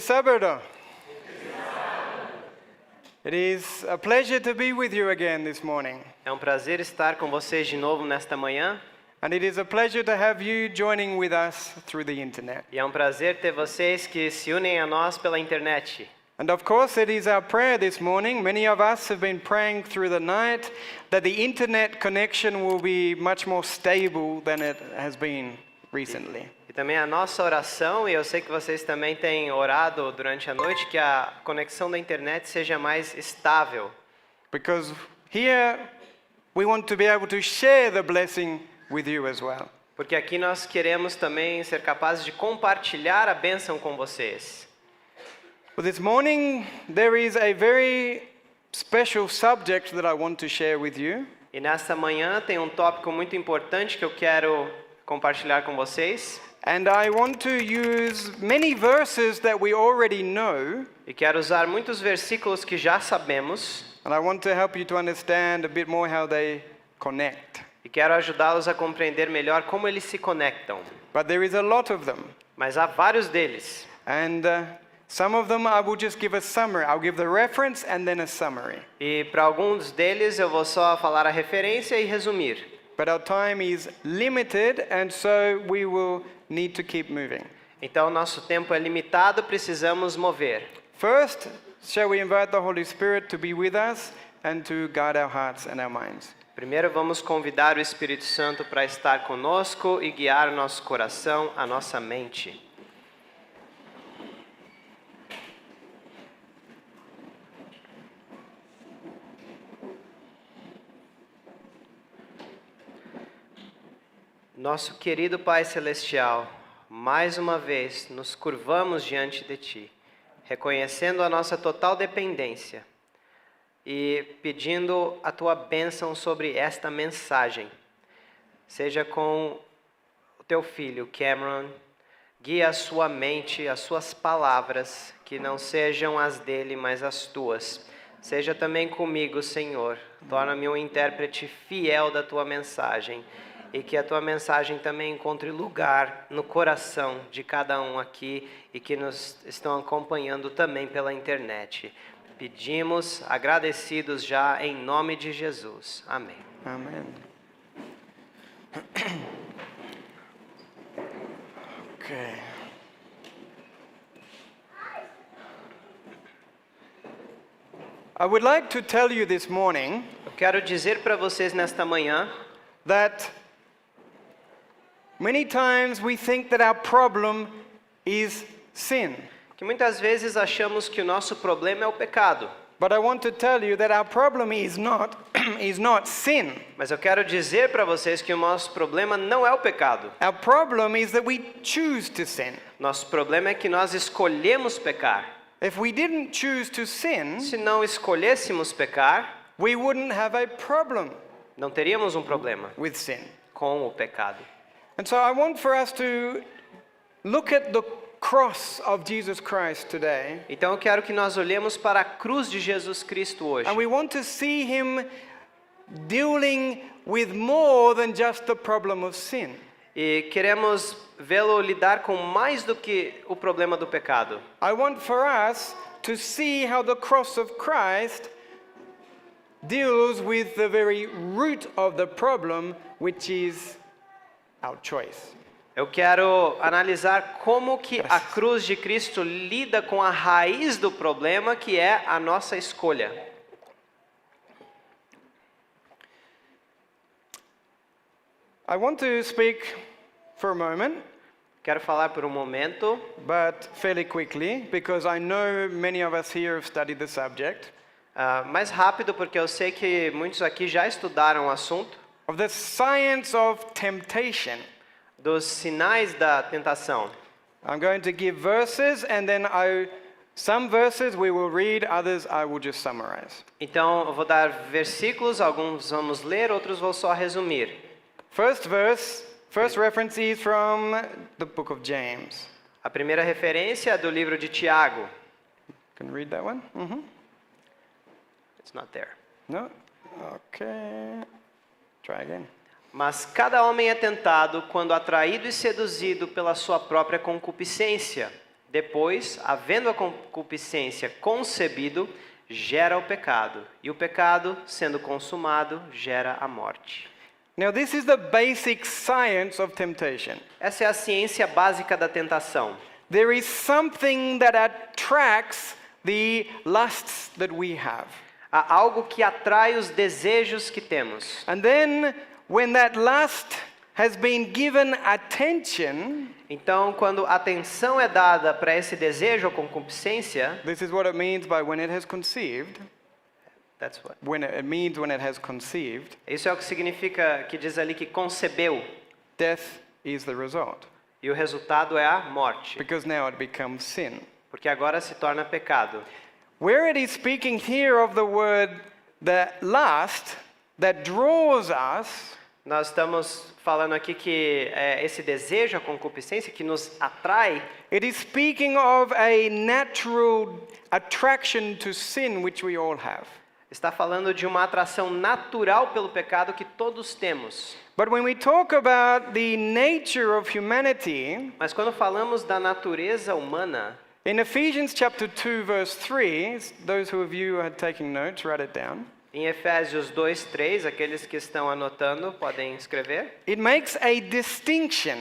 Feliz sábado. It is a pleasure to be with you again this morning. É um prazer estar com vocês de novo nesta manhã. And it is a pleasure to have you joining with us through the internet. E é um prazer ter vocês que se unem a nós pela internet. And of course, it is our prayer this morning. Many of us have been praying through the night that the internet connection will be much more stable than it has been recently. E também a nossa oração, e eu sei que vocês também têm orado durante a noite, que a conexão da internet seja mais estável. Because here we want to be able to share the blessing with you as well. Porque aqui nós queremos também ser capazes de compartilhar a bênção com vocês. Well, this morning there is a very special subject that I want to share with you. E nesta manhã tem um tópico muito importante que eu quero compartilhar com vocês. And I want to use many verses that we already know. E quero usar muitos versículos que já sabemos. And I want to help you to understand a bit more how they connect. E quero ajudá-los a compreender melhor como eles se conectam. But there is a lot of them. Mas há vários deles. And some of them I will just give a summary. I'll give the reference and then a summary. E para alguns deles eu vou só falar a referência e resumir. But our time is limited and so we will need to keep moving. Então nosso tempo é limitado, precisamos mover. First, shall we invite the Holy Spirit to be with us and to guide our hearts and our minds? Primeiro vamos convidar o Espírito Santo para estar conosco e guiar o nosso coração, a nossa mente. Nosso querido Pai Celestial, mais uma vez nos curvamos diante de Ti, reconhecendo a nossa total dependência e pedindo a Tua bênção sobre esta mensagem. Seja com o Teu filho, Cameron, guia a sua mente, as suas palavras, que não sejam as dele, mas as Tuas. Seja também comigo, Senhor, torna-me um intérprete fiel da Tua mensagem. E que a Tua mensagem também encontre lugar no coração de cada um aqui e que nos estão acompanhando também pela internet. Pedimos, agradecidos já, em nome de Jesus. Amém. Amen. Okay. I would like to tell you this morning Eu quero dizer para vocês nesta manhã that many times we think that our problem is sin. que muitas vezes achamos que o nosso problema é o pecado. But I want to tell you that our problem is not sin. Mas eu quero dizer para vocês que o nosso problema não é o pecado. Our problem is that we choose to sin. Nosso problema é que nós escolhemos pecar. If we didn't choose to sin, Se não escolhêssemos pecar, we wouldn't have a problem não teríamos um problema with sin. com o pecado. And so I want for us to look at the cross of Jesus Christ today. Então eu quero que nós olhemos para a cruz de Jesus Cristo hoje. And we want to see him dealing with more than just the problem of sin. E queremos vê-lo lidar com mais do que o problema do pecado. I want for us to see how the cross of Christ deals with the very root of the problem, which is our choice. Eu quero analisar como que a cruz de Cristo lida com a raiz do problema, que é a nossa escolha. I want to speak for a moment, Quero falar por um momento, but fairly quickly, because I know many of us here have studied the subject, mais rápido, porque eu sei que muitos aqui já estudaram o assunto, of the science of temptation. dos sinais da tentação. I'm going to give verses and then some verses we will read, others I will just summarize. Então eu vou dar versículos, alguns vamos ler, outros vou só resumir. First reference is from the book of James. A primeira referência é do livro de Tiago. Can you read that one? It's not there. No? Okay. Try again. Mas cada homem é tentado quando atraído e seduzido pela sua própria concupiscência. Depois, havendo a concupiscência concebido, gera o pecado. E o pecado, sendo consumado, gera a morte. Now, this is the basic science of temptation. Essa é a ciência básica da tentação. There is something that attracts the lusts that we have. Há algo que atrai os desejos que temos. And then, when that lust has been given attention, Então, quando atenção é dada para esse desejo ou concupiscência, this is what it means by when it has conceived. that's what. It means when it has conceived, Isso é o que significa, que diz ali que concebeu. death is the result. E o resultado é a morte. Because now it becomes sin. Porque agora se torna pecado. Where it is speaking here of the word the lust that draws us, Nós estamos falando aqui que esse desejo, a concupiscência, que nos atrai, it is speaking of a natural attraction to sin which we all have. está falando de uma atração natural pelo pecado que todos temos. But when we talk about the nature of humanity, Mas quando falamos da natureza humana, in Ephesians chapter 2 verse 3, those of you who are taking notes, write it down. em Efésios 2:3, aqueles que estão anotando podem escrever, It makes a distinction.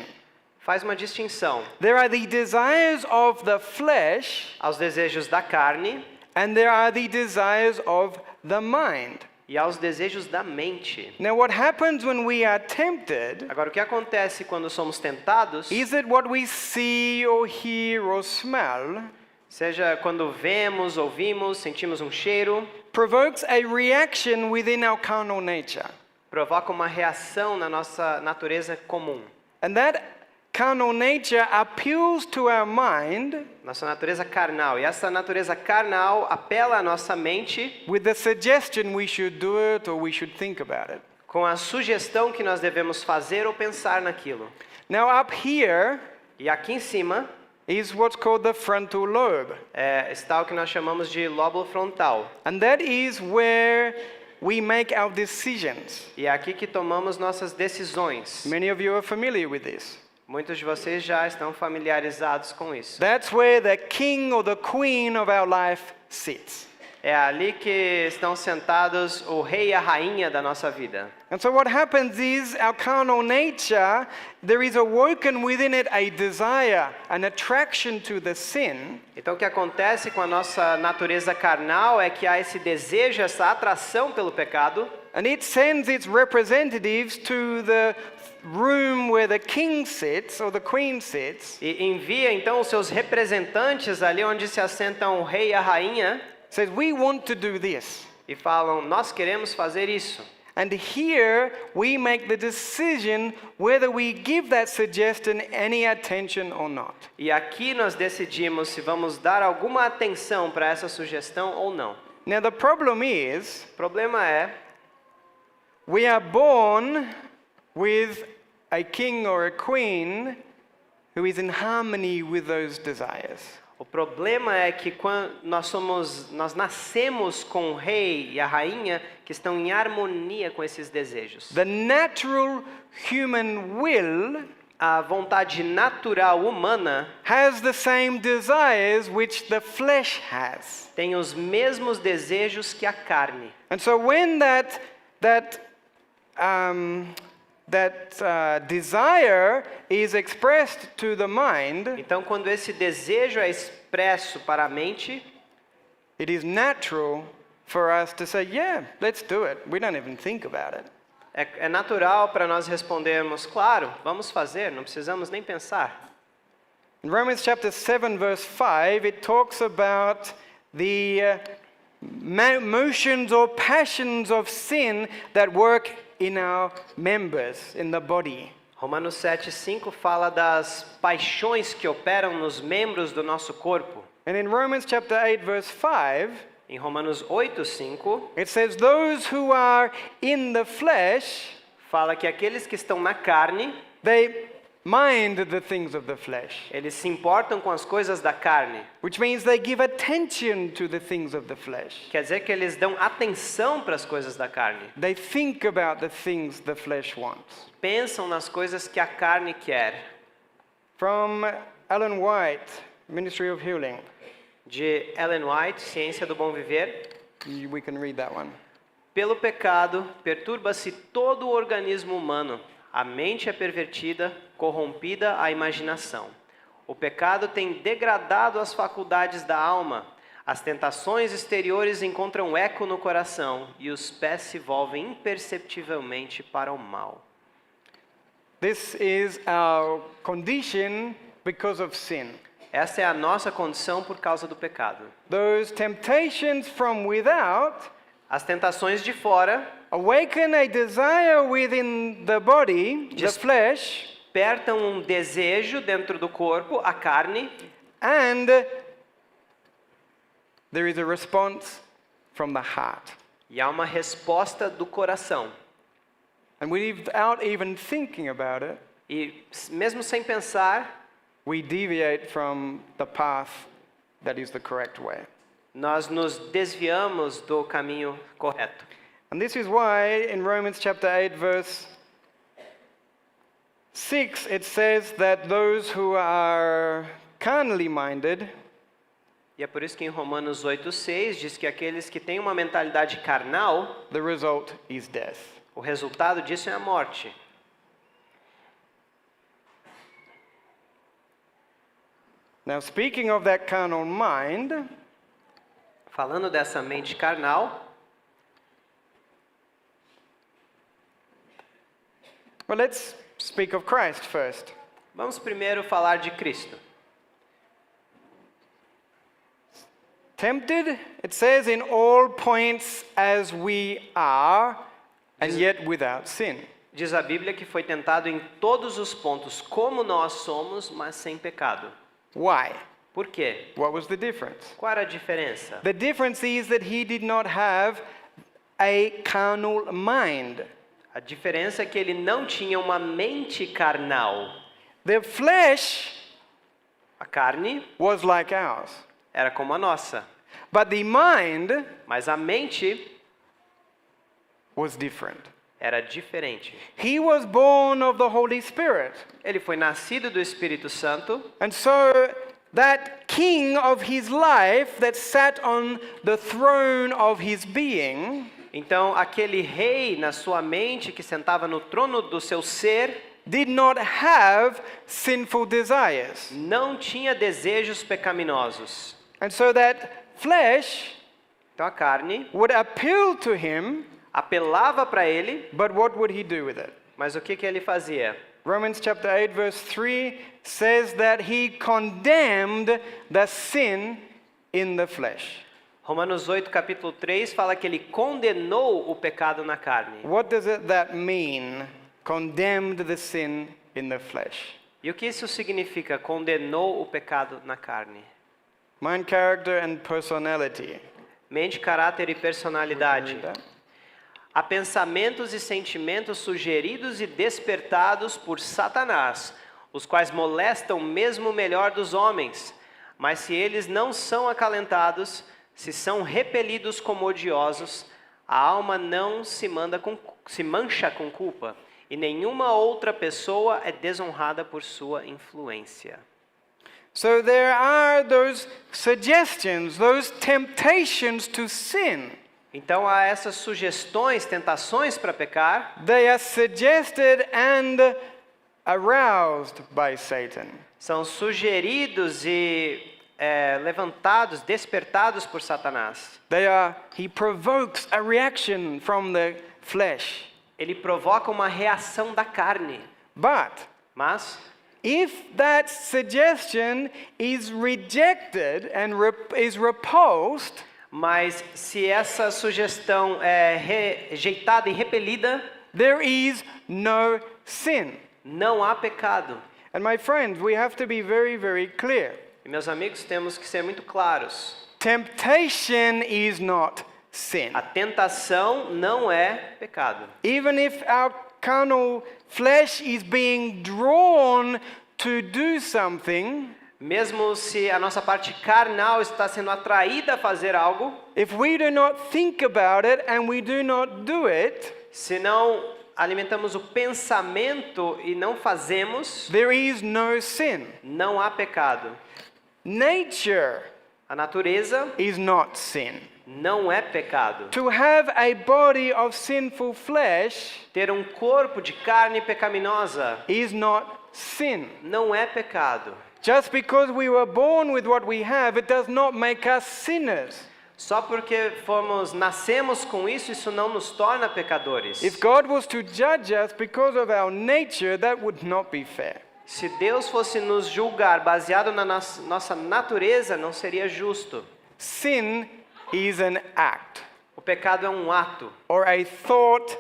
faz uma distinção There are the desires of the flesh aos desejos da carne and there are the desires of the mind. e aos desejos da mente. Now, what happens when we are tempted Agora, o que acontece quando somos tentados, is that what we see or hear or smell seja quando vemos, ouvimos, sentimos um cheiro, provokes a reaction within our carnal nature. provoca uma reação na nossa natureza comum. And that carnal nature appeals to our mind Nossa natureza carnal. E essa natureza carnal apela à nossa mente with the suggestion we should do it or we should think about it. com a sugestão que nós devemos fazer ou pensar naquilo. Now, up here E aqui em cima is what's called the frontal lobe. está o que nós chamamos de lóbulo frontal. And that is where we make our decisions. E é aqui que tomamos nossas decisões. Many of you are familiar with this. Muitos de vocês já estão familiarizados com isso. That's where the king or the queen of our life sits. É ali que estão sentados o rei e a rainha da nossa vida. And so what happens is our carnal nature, there is awoken within it a desire, an attraction to the sin, Então o que acontece com a nossa natureza carnal é que há esse desejo, essa atração pelo pecado, and it sends its representatives to the room where the king sits or the queen sits, e envia então os seus representantes ali onde se assentam o rei e a rainha says, we want to do this. e falam: nós queremos fazer isso. And here we make the decision whether we give that suggestion any attention or not. E aqui nós decidimos se vamos dar alguma atenção para essa sugestão ou não. Now the problem is, O problema é, we are born with a king or a queen who is in harmony with those desires. o problema é que quando nós nascemos com o rei e a rainha que estão em harmonia com esses desejos. The natural human will A vontade natural humana has the same desires which the flesh has. tem os mesmos desejos que a carne. And so when that desire is expressed to the mind, Então, quando esse desejo é expresso para a mente, it is natural for us to say, yeah, let's do it. We don't even think about it. é natural para nós respondermos: claro, vamos fazer, não precisamos nem pensar. In Romans chapter 7 verse 5, it talks about the motions or passions of sin that work in our members, in the body. Romanos 7:5 fala das paixões que operam nos membros do nosso corpo. And in Romans chapter 8 verse 5, Em Romanos 8:5 it says, those who are in the flesh, fala que aqueles que estão na carne, they mind the things of the flesh, eles se importam com as coisas da carne. which means they give attention to the things of the flesh. Quer dizer que eles dão atenção para as coisas da carne. They think about the things the flesh wants. Pensam nas coisas que a carne quer. From Ellen White, Ministry of Healing. de Ellen White, Ciência do Bom Viver. We can read that one. Pelo pecado, perturba-se todo o organismo humano. A mente é pervertida, corrompida a imaginação. O pecado tem degradado as faculdades da alma. As tentações exteriores encontram eco no coração e os pés se volvem imperceptivelmente para o mal. This is our condition because of sin. Essa é a nossa condição por causa do pecado. Those temptations from without As tentações de fora awaken a desire within the body, the Just- flesh, despertam um desejo dentro do corpo, a carne, and there is a response from the heart. e há uma resposta do coração. And without even thinking about it, E mesmo sem pensar, we deviate from the path that is the correct way. nós nos desviamos do caminho correto. And this is why in Romans chapter 8 verse 6 it says that those who are carnally minded E é por isso que em Romanos 8:6 diz que aqueles que têm uma mentalidade carnal, the result is death. o resultado disso é a morte. Now speaking of that carnal mind, Falando dessa mente carnal, well let's speak of Christ first. vamos primeiro falar de Cristo. Tempted, it says, in all points as we are, and yet without sin. Diz a Bíblia que foi tentado em todos os pontos como nós somos, mas sem pecado. Why? Por quê? What was the difference? Qual era a diferença? The difference is that he did not have a carnal mind. A diferença é que ele não tinha uma mente carnal. The flesh A carne was like ours, era como a nossa, but the mind mas a mente was different. era diferente. He was born of the Holy Spirit, Ele foi nascido do Espírito Santo, and so that king of his life that sat on the throne of his being então aquele rei na sua mente que sentava no trono do seu ser did not have sinful desires. não tinha desejos pecaminosos. And so that flesh Então a carne would appeal to him, apelava para ele, but what would he do with it? mas o que ele fazia? Romans chapter 8 verse 3 says that he condemned the sin in the flesh. Romanos 8, capítulo 3, fala que ele condenou o pecado na carne. What does that mean? Condemned the sin in the flesh. E o que isso significa? Condenou o pecado na carne. Mind, character and personality. Mente, caráter e personalidade. Read that. Há pensamentos e sentimentos sugeridos e despertados por Satanás, os quais molestam mesmo o melhor dos homens. Mas se eles não são acalentados, se são repelidos como odiosos, a alma não se mancha com culpa, e nenhuma outra pessoa é desonrada por sua influência. So there are those suggestions, those temptations to sin. Então há essas sugestões, tentações para pecar, They are suggested and aroused by Satan. são sugeridos e levantados, despertados por Satanás. He provokes a reaction from the flesh. Ele provoca uma reação da carne. But Mas, if that suggestion is rejected and is repulsed, se essa sugestão é rejeitada e repelida, there is no sin. não há pecado. And my friends, we have to be very, very clear. E meus amigos, temos que ser muito claros. Temptation is not sin. A tentação não é pecado. Even if our carnal flesh is being drawn to do something, Mesmo se a nossa parte carnal está sendo atraída a fazer algo, if we do not think about it and we do not do it, se não alimentamos o pensamento e não fazemos, there is no sin. não há pecado. nature A natureza is not sin. não é pecado. To have a body of sinful flesh Ter um corpo de carne pecaminosa is not sin. não é pecado. Just because we were born with what we have, it does not make us sinners. Só porque nascemos com isso, isso não nos torna pecadores. If God was to judge us because of our nature, that would not be fair. Se Deus fosse nos julgar baseado na nossa natureza, não seria justo. Sin is an act O pecado é um ato or a thought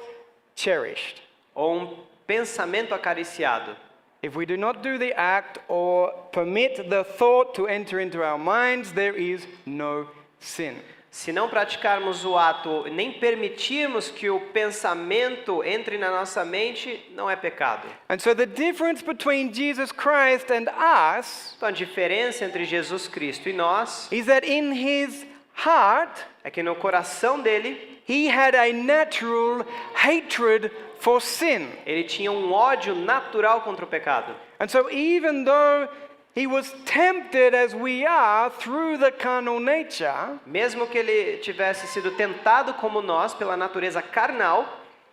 cherished. ou um pensamento acariciado. If we do not do the act or permit the thought to enter into our minds, there is no sin. Se não praticarmos o ato, nem permitirmos que o pensamento entre na nossa mente, não é pecado. And so the difference between Jesus Christ and us Então a diferença entre Jesus Cristo e nós is that in his heart, é que no coração dele, he had a natural hatred for sin. ele tinha um ódio natural contra o pecado. And so even though he was tempted as we are through the carnal nature, Mesmo que ele tivesse sido tentado como nós pela natureza carnal,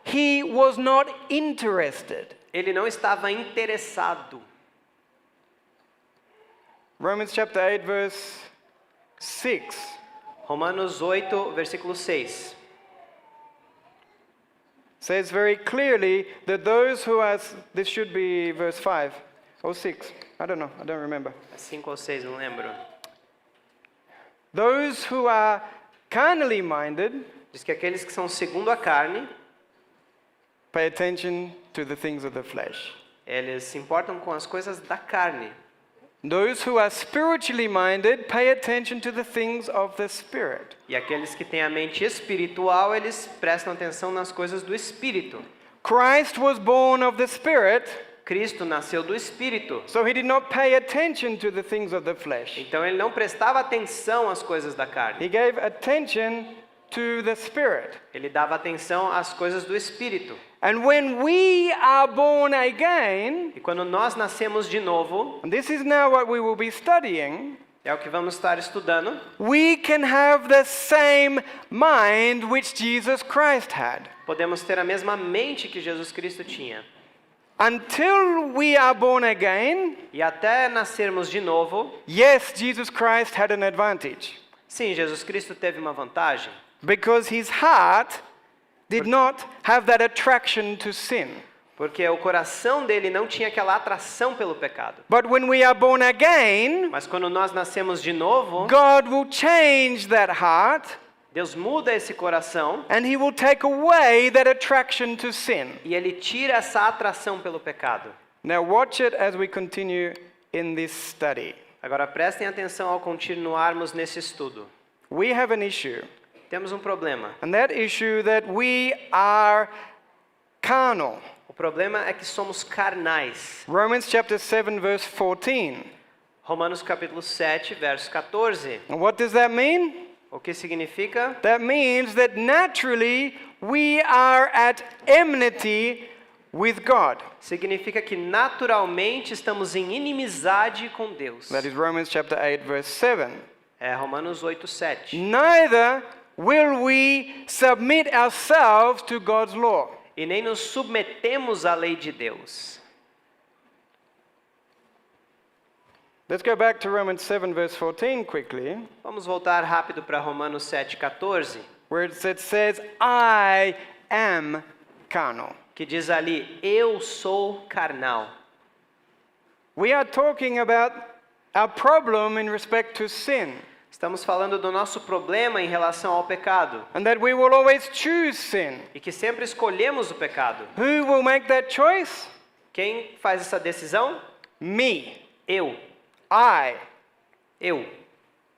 he was not interested. ele não estava interessado. Romans chapter 8 verse 6 Romanos 8, versículo 6. says very clearly that those who are, this should be verse 5 or 6, I don't know, I don't remember. 5 ou 6, não lembro. Those who are carnally minded Diz que aqueles que são segundo a carne, pay attention to the things of the flesh. eles se importam com as coisas da carne. Those who are spiritually minded pay attention to the things of the Spirit. E aqueles que têm a mente espiritual, eles prestam atenção nas coisas do Espírito. Christ was born of the Spirit, Cristo nasceu do Espírito. so he did not pay attention to the things of the flesh. Então ele não prestava atenção às coisas da carne. He gave attention to the Spirit. Ele dava atenção às coisas do Espírito. And when we are born again, E quando nós nascemos de novo, and this is now what we will be studying, é o que vamos estar estudando, we can have the same mind which Jesus Christ had. podemos ter a mesma mente que Jesus Cristo tinha. Until we are born again, E até nascermos de novo, yes, Jesus Christ had an advantage sim, Jesus Cristo teve uma vantagem, because his heart did not have that attraction to sin. porque o coração dele não tinha aquela atração pelo pecado. But when we are born again, Mas quando nós nascemos de novo, God will change that heart Deus muda esse coração and he will take away that attraction to sin. e ele tira essa atração pelo pecado. Now watch it as we continue in this study. Agora prestem atenção ao continuarmos nesse estudo. We have an issue, Temos um problema. and that issue that we are carnal. O problema é que somos carnais. Romans chapter 7 verse 14. Romanos capítulo 7, verso 14. And what does that mean? O que significa? That means that naturally we are at enmity with God. Significa que naturalmente estamos em inimizade com Deus. That is Romans chapter 8 verse 7. É Romanos 8, 7. Neither will we submit ourselves to God's law. E nem nos submetemos à lei de Deus. Let's go back to Romans 7 verse 14 quickly, Vamos voltar rápido para Romanos 7, 14, where it says, I am carnal. que diz ali, eu sou carnal. We are talking about our problem in respect to sin, Estamos falando do nosso problema em relação ao pecado. and that we will always choose sin. E que sempre escolhemos o pecado. Who will make that choice? Quem faz essa decisão? Me. Eu. Eu.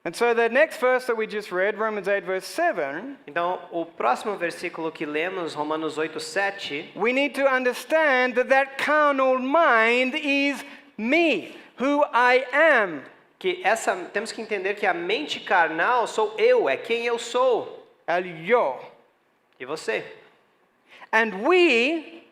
And so the next verse that we just read, Romans 8 verse 7, Então, o próximo versículo que lemos, Romanos 8, 7, we need to understand that that carnal mind is me, who I am. temos que entender que a mente carnal sou eu, é quem eu sou. El yo. E você? And we,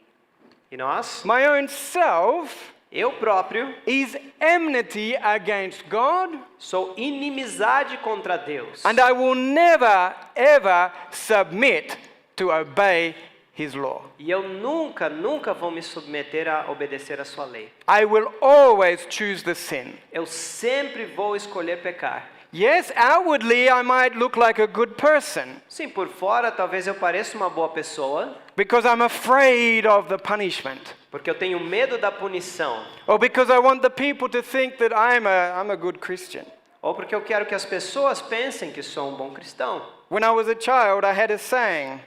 E nós? my own self, Eu próprio is enmity against God, sou inimizade contra Deus. and I will never, ever submit to obey His law. E eu nunca, nunca vou me submeter a obedecer a sua lei. I will always choose the sin. Eu sempre vou escolher pecar. Yes, outwardly I might look like a good person Sim, por fora talvez eu pareça uma boa pessoa, because I'm afraid of the punishment, porque eu tenho medo da punição, or because I want the people to think that I'm a good Christian. ou porque eu quero que as pessoas pensem que sou um bom cristão. When I was a child, I had a saying,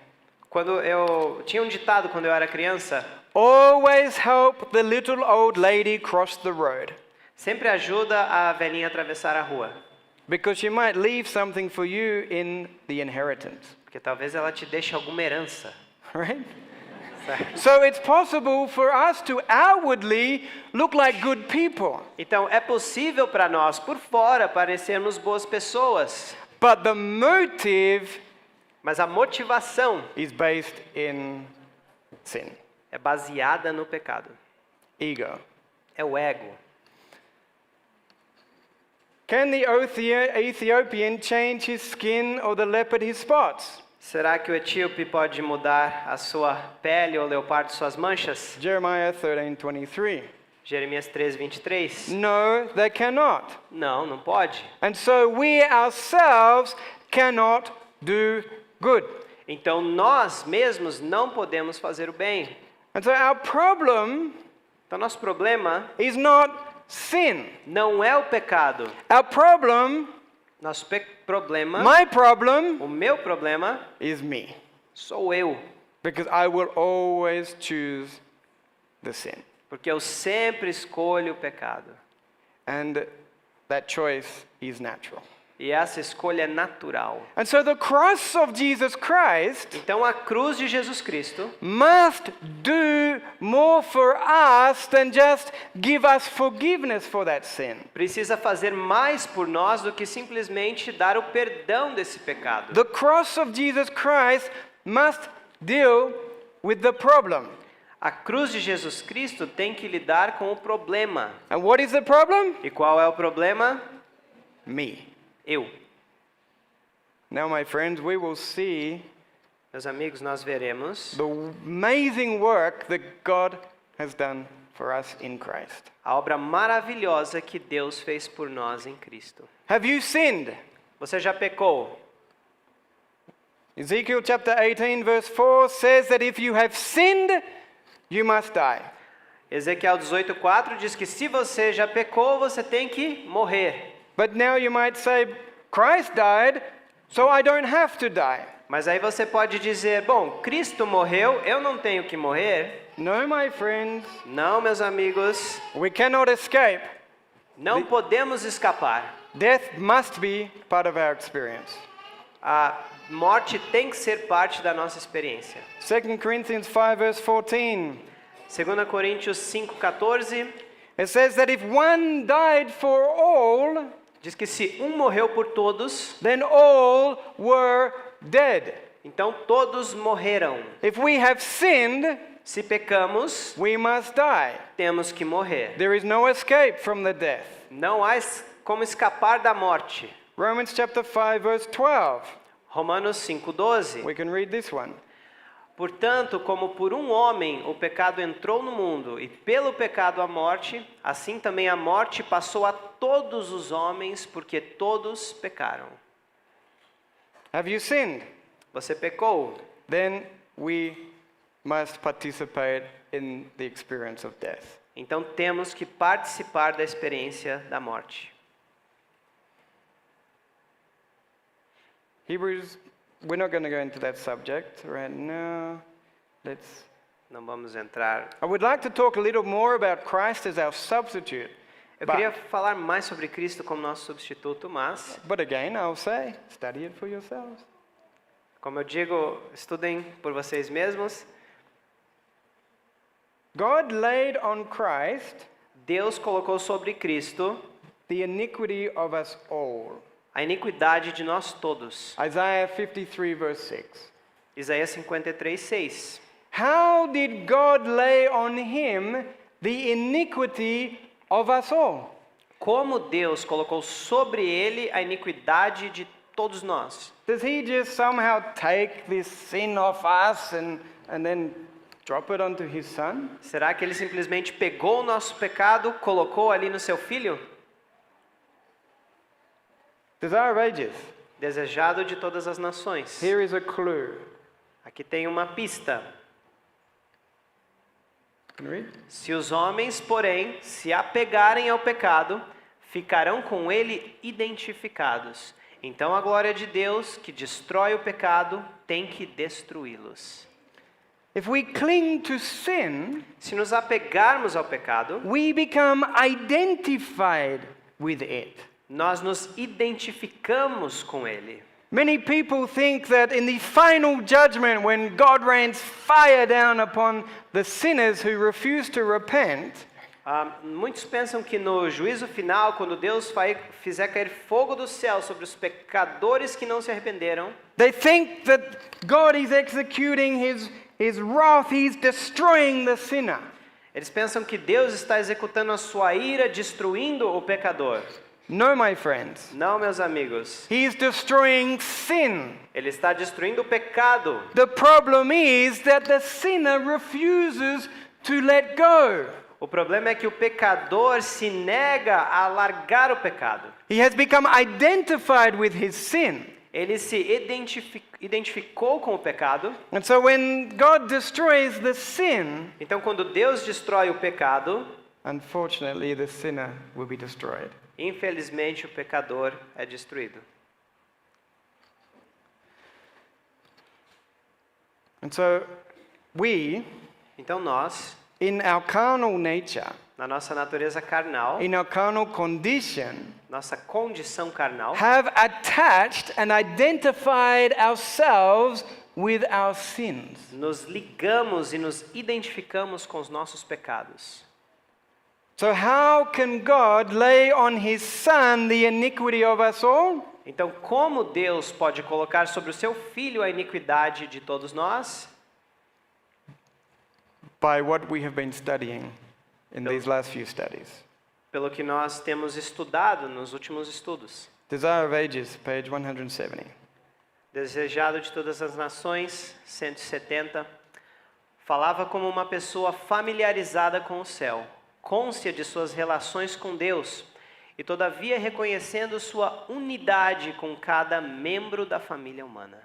Quando eu tinha um ditado quando eu era criança, always help the little old lady cross the road, sempre ajuda a velhinha a atravessar a rua, because she might leave something for you in the inheritance, porque talvez ela te deixe alguma herança. right? Certo? So it's possible for us to outwardly look like good people, Então é possível para nós por fora parecermos boas pessoas, but the motive mas a motivação is based in sin, é baseada no pecado. ego. É o ego. Can the Ethiopian change his skin or the leopard his spots? Será que o etíope pode mudar a sua pele ou o leopardo suas manchas? Jeremiah 13:23. Jeremias 3:23. No, they cannot. Não, não pode. And so we ourselves cannot do good. Então nós mesmos não podemos fazer o bem. And so our problem Então nosso problema is not sin. não é o pecado. Our problem, Nosso problema, my problem, o meu problema, is me. sou eu. Because I will always choose the sin. Porque eu sempre escolho o pecado. And that choice is natural. E essa escolha é natural. And so the cross of Jesus Christ Então a cruz de Jesus Cristo must do more for us than just give us forgiveness for that sin. precisa fazer mais por nós do que simplesmente dar o perdão desse pecado. The cross of Jesus Christ must deal with the problem. A cruz de Jesus Cristo tem que lidar com o problema. And what is the problem? E qual é o problema? Me. Eu. Now, my friends, we will see Meus amigos, nós veremos the amazing work that God has done for us in Christ. a obra maravilhosa que Deus fez por nós em Cristo. Have you sinned? Você já pecou? Ezekiel chapter 18 verse 4 says that if you have sinned, you must die. Ezequiel 18:4 diz que se você já pecou, você tem que morrer. But now you might say, Christ died, so I don't have to die. Mas aí você pode dizer, bom, Cristo morreu, eu não tenho que morrer. No, my friends, Não, meus amigos, we cannot escape. não podemos escapar. Death must be part of our experience. A morte tem que ser parte da nossa experiência. 2 Corinthians 5 verse 14. 2 Coríntios 5:14 It says that if one died for all, diz que se um morreu por todos, then all were dead. então todos morreram. If we have sinned, Se pecamos, we must die. temos que morrer. There is no escape from the death. Não há como escapar da morte. Romans chapter 5 verse 12. Romanos 5:12. We can read this one. Portanto, como por um homem o pecado entrou no mundo e pelo pecado a morte, assim também a morte passou a todos os homens porque todos pecaram. Have you sinned? Você pecou? Then we must participate in the experience of death. Então temos que participar da experiência da morte. Hebrews, we're not going to go into that subject right now. Não vamos entrar. I would like to talk a little more about Christ as our substitute. Eu queria falar mais sobre Cristo como nosso substituto, mas, But again, I'll say, study it for yourselves. como eu digo, estudem por vocês mesmos. God laid on Christ Deus colocou sobre Cristo the iniquity of us all. a iniquidade de nós todos. Isaiah 53 verse 6. Isaías 53:6. How did God lay on him the iniquity of us all. Como Deus colocou sobre ele a iniquidade de todos nós. Does he just somehow take this sin off us and then drop it onto his son? Será que ele simplesmente pegou o nosso pecado, colocou ali no seu filho? Desire of Ages. Desejado de todas as nações. Here is a clue. Aqui tem uma pista. Can you read? Se os homens, porém, se apegarem ao pecado, ficarão com ele identificados. Então a glória de Deus, que destrói o pecado, tem que destruí-los. If we cling to sin, Se nos apegarmos ao pecado, we become identified with it. nós nos identificamos com ele. Many people think that in the final judgment, when God rains fire down upon the sinners who refuse to repent, Muitos pensam que no juízo final, quando Deus fizer cair fogo do céu sobre os pecadores que não se arrependeram, they think that God is executing his wrath, he's destroying the sinner. eles pensam que Deus está executando a sua ira, destruindo o pecador. No, my friends. Não, meus amigos. He is destroying sin. Ele está destruindo o pecado. The problem is that the sinner refuses to let go. O problema é que o pecador se nega a largar o pecado. He has become identified with his sin. Ele se identificou com o pecado. And so when God destroys the sin, Então, quando Deus destrói o pecado, unfortunately the sinner will be destroyed. infelizmente o pecador é destruído. And so we, Então nós, in our carnal nature, na nossa natureza carnal, in our carnal condition, nossa condição carnal, have attached and identified ourselves with our sins. nos ligamos e nos identificamos com os nossos pecados. So how can God lay on his son the iniquity of us all? Então, como Deus pode colocar sobre o seu filho a iniquidade de todos nós? By what we have been studying in these last few studies. Pelo que nós temos estudado nos últimos estudos. Desire of Ages, page 170. Desejado de todas as nações, 170. Falava como uma pessoa familiarizada com o céu, cônscia de suas relações com Deus, e todavia reconhecendo sua unidade com cada membro da família humana.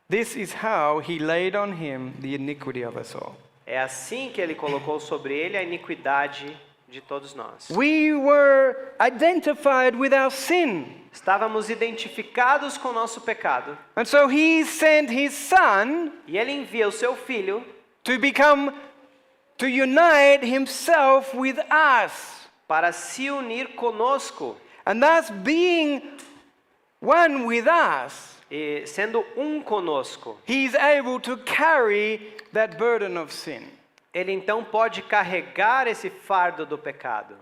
This is how he laid on him the iniquity of us all. É assim que ele colocou sobre ele a iniquidade de todos nós. We were identified with our sin. Estávamos identificados com o nosso pecado. And so he sent his son E ele envia o seu filho to unite himself with us. para se unir conosco. And thus being one with us, E sendo um conosco, he's able to carry that burden of sin. ele então pode carregar esse fardo do pecado.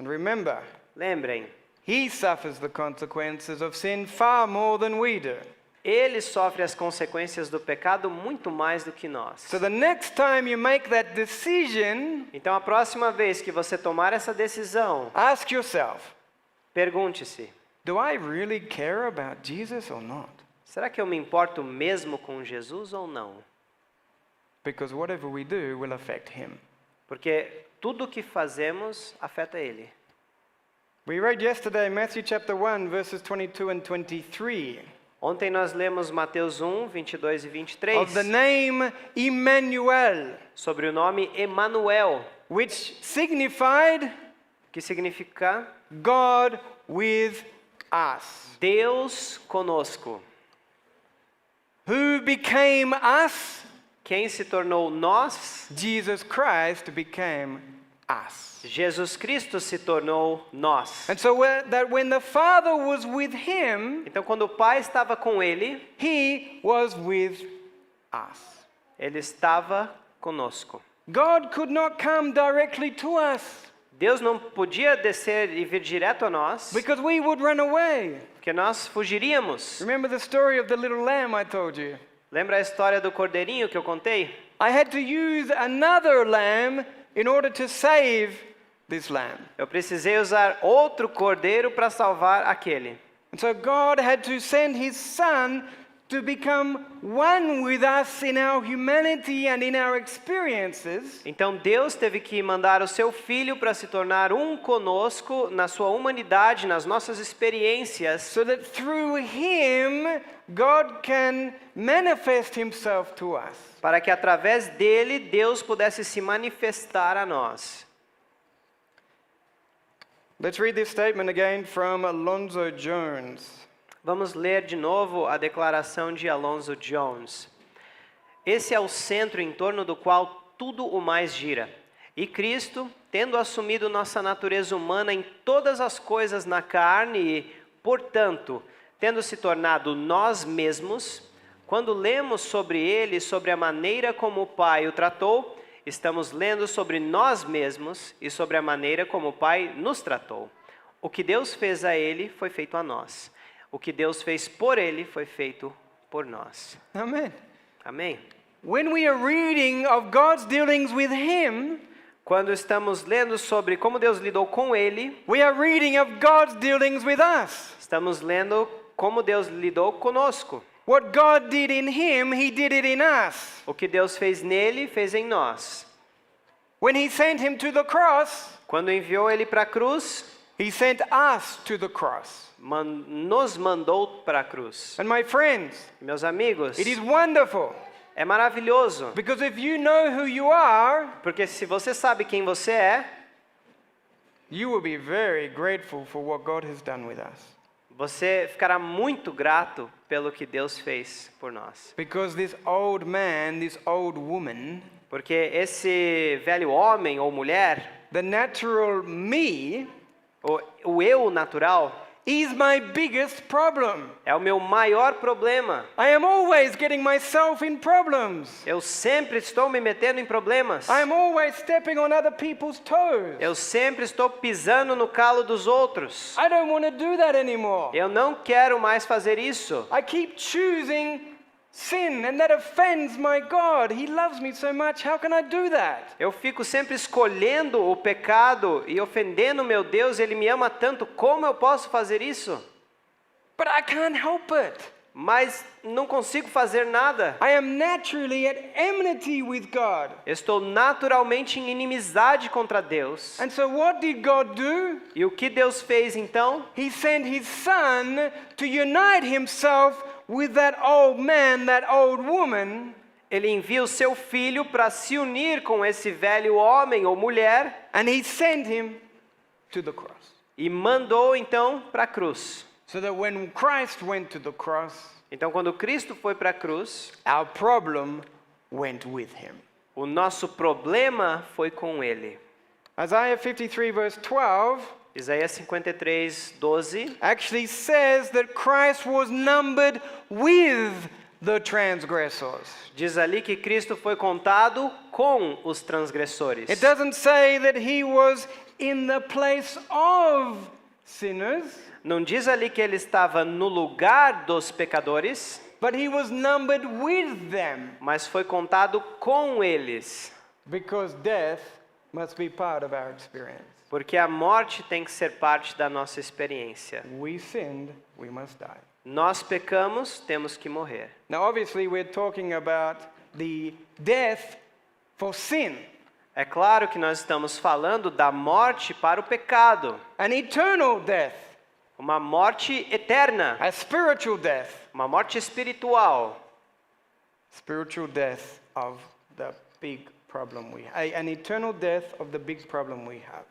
And remember, Lembrem, he suffers the consequences of sin far more than we do. ele sofre as consequências do pecado muito mais do que nós. So the next time you make that decision, Então a próxima vez que você tomar essa decisão, ask yourself, pergunte-se: do I really care about Jesus or not? será que eu me importo mesmo com Jesus ou não? Because whatever we do will affect him. Porque tudo o que fazemos afeta ele. We read yesterday Matthew chapter 1 verses 22 and 23 Ontem nós lemos Mateus 1, 22 e 23 of the name Emmanuel, sobre o nome Emanuel, which signified que significa God with us. Deus conosco. Who became us? Quem se tornou nós? Jesus Christ became us. Jesus Cristo se tornou nós. And so that when the Father was with him, Então, quando o Pai estava com ele, he was with us. ele estava conosco. God could not come directly to us Deus não podia descer e vir direto a nós, because we would run away. porque nós fugiríamos. Remember the story of the little lamb I told you? Lembra a história do cordeirinho que eu contei? I had to use another lamb in order to save this lamb. Eu precisei usar outro cordeiro para salvar aquele. And so God had to send his son to become one with us in our humanity and in our experiences, Então Deus teve que mandar o seu filho para se tornar um conosco na sua humanidade, nas nossas experiências, so that through him God can manifest himself to us. para que através dele Deus pudesse se manifestar a nós. Let's read this statement again from Alonzo Jones. Vamos ler de novo a declaração de Alonzo Jones. Esse é o centro em torno do qual tudo o mais gira. E Cristo, tendo assumido nossa natureza humana em todas as coisas na carne e, portanto, tendo se tornado nós mesmos, quando lemos sobre ele, sobre a maneira como o Pai o tratou, estamos lendo sobre nós mesmos e sobre a maneira como o Pai nos tratou. O que Deus fez a ele foi feito a nós. O que Deus fez por ele foi feito por nós. Amen. Amém? When we are reading of God's dealings with him, Quando estamos lendo sobre como Deus lidou com ele, we are reading of God's dealings with us. estamos lendo como Deus lidou conosco. What God did in him, he did it in us. O que Deus fez nele, fez em nós. When he sent him to the cross, Quando enviou ele para a cruz, he sent us to the cross. nos mandou para a cruz. And my friends, Meus amigos, it is wonderful, é maravilhoso, because if you know who you are, porque se você sabe quem você é, you will be very grateful for what God has done with us. você ficará muito grato pelo que Deus fez por nós. Because this old man, this old woman, Porque esse velho homem ou mulher, the natural me, o eu natural, is my biggest problem. é o meu maior problema. I am always getting myself in problems. Eu sempre estou me metendo em problemas. I am always stepping on other people's toes. Eu sempre estou pisando no calo dos outros. I don't want to do that anymore. Eu não quero mais fazer isso. I keep choosing sin, and that offends my God. He loves me so much. How can I do that? Eu fico sempre escolhendo o pecado e ofendendo meu Deus, Ele me ama tanto. Como eu posso fazer isso? But I can't help it. Mas não consigo fazer nada. I am naturally at enmity with God. Eu estou naturalmente em inimizade contra Deus. And so what did God do? E o que Deus fez então? He sent his son to unite himself with that old man, that old woman, Ele envia o seu filho para se unir com esse velho homem ou mulher and he sent him to the cross. e mandou então para a cruz. So that when Christ went to the cross, Então, quando Cristo foi para a cruz, our problem went with him. o nosso problema foi com ele. Isaiah 53 verse 12 Isaías 53, 12 actually says that Christ was numbered with the transgressors. diz ali que Cristo foi contado com os transgressores. It doesn't say that he was in the place of sinners, Não diz ali que ele estava no lugar dos pecadores, but he was numbered with them, mas foi contado com eles. because death must be part of our experience. Porque a morte tem que ser parte da nossa experiência. We sinned, we must die. Nós pecamos, temos que morrer. Now obviously we're talking about the death for sin, É claro que nós estamos falando da morte para o pecado. an eternal death, Uma morte eterna. a spiritual death, Uma morte espiritual. spiritual death of the big problem we have, an eternal death of the big problem we have.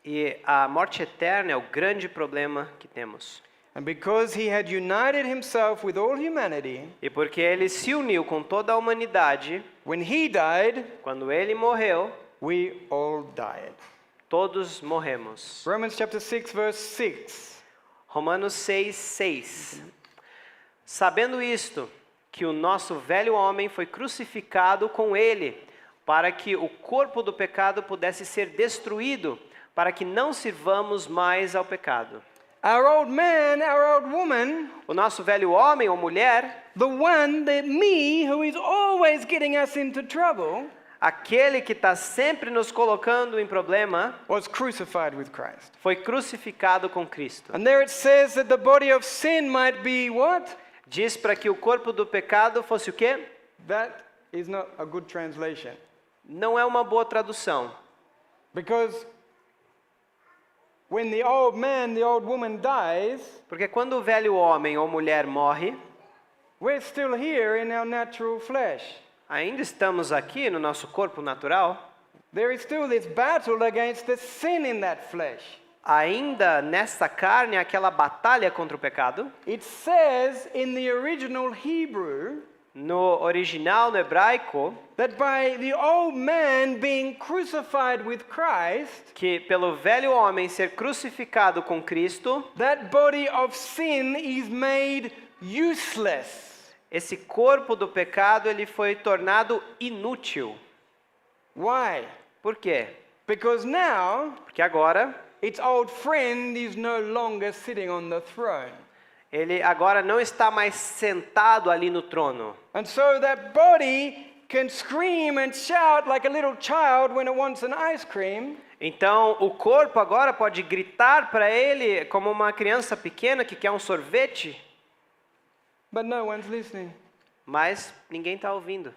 E a morte eterna é o grande problema que temos. And because he had united himself with all humanity, E porque ele se uniu com toda a humanidade, when he died, quando ele morreu, we all died. todos morremos. Romans chapter 6 verse 6. Romanos 6, 6. Sabendo isto, que o nosso velho homem foi crucificado com ele, para que o corpo do pecado pudesse ser destruído, para que não sirvamos mais ao pecado. Our old man, our old woman, O nosso velho homem ou mulher, the one that me who is always getting us into trouble, aquele que está sempre nos colocando em problema, was crucified with Christ. foi crucificado com Cristo. And there it says that the body of sin might be what? Diz para que o corpo do pecado fosse o quê? That is not a good translation. Não é uma boa tradução. Because when the old man, the old woman dies, Porque quando o velho homem ou mulher morre, we're still here in our natural flesh. ainda estamos aqui no nosso corpo natural. There is still this battle against the sin in that flesh. Ainda nesta carne, aquela batalha contra o pecado. It says in the original Hebrew No original, no hebraico, that by the old man being crucified with Christ, que pelo velho homem ser crucificado com Cristo, that body of sin is made useless. esse corpo do pecado ele foi tornado inútil. Why? Por quê? Because now Porque agora its old friend is no longer sitting on the throne. ele agora não está mais sentado ali no trono. And so that body can scream and shout like a little child when it wants an ice cream. Então o corpo agora pode gritar para ele como uma criança pequena que quer um sorvete, But no one's listening. mas ninguém está ouvindo.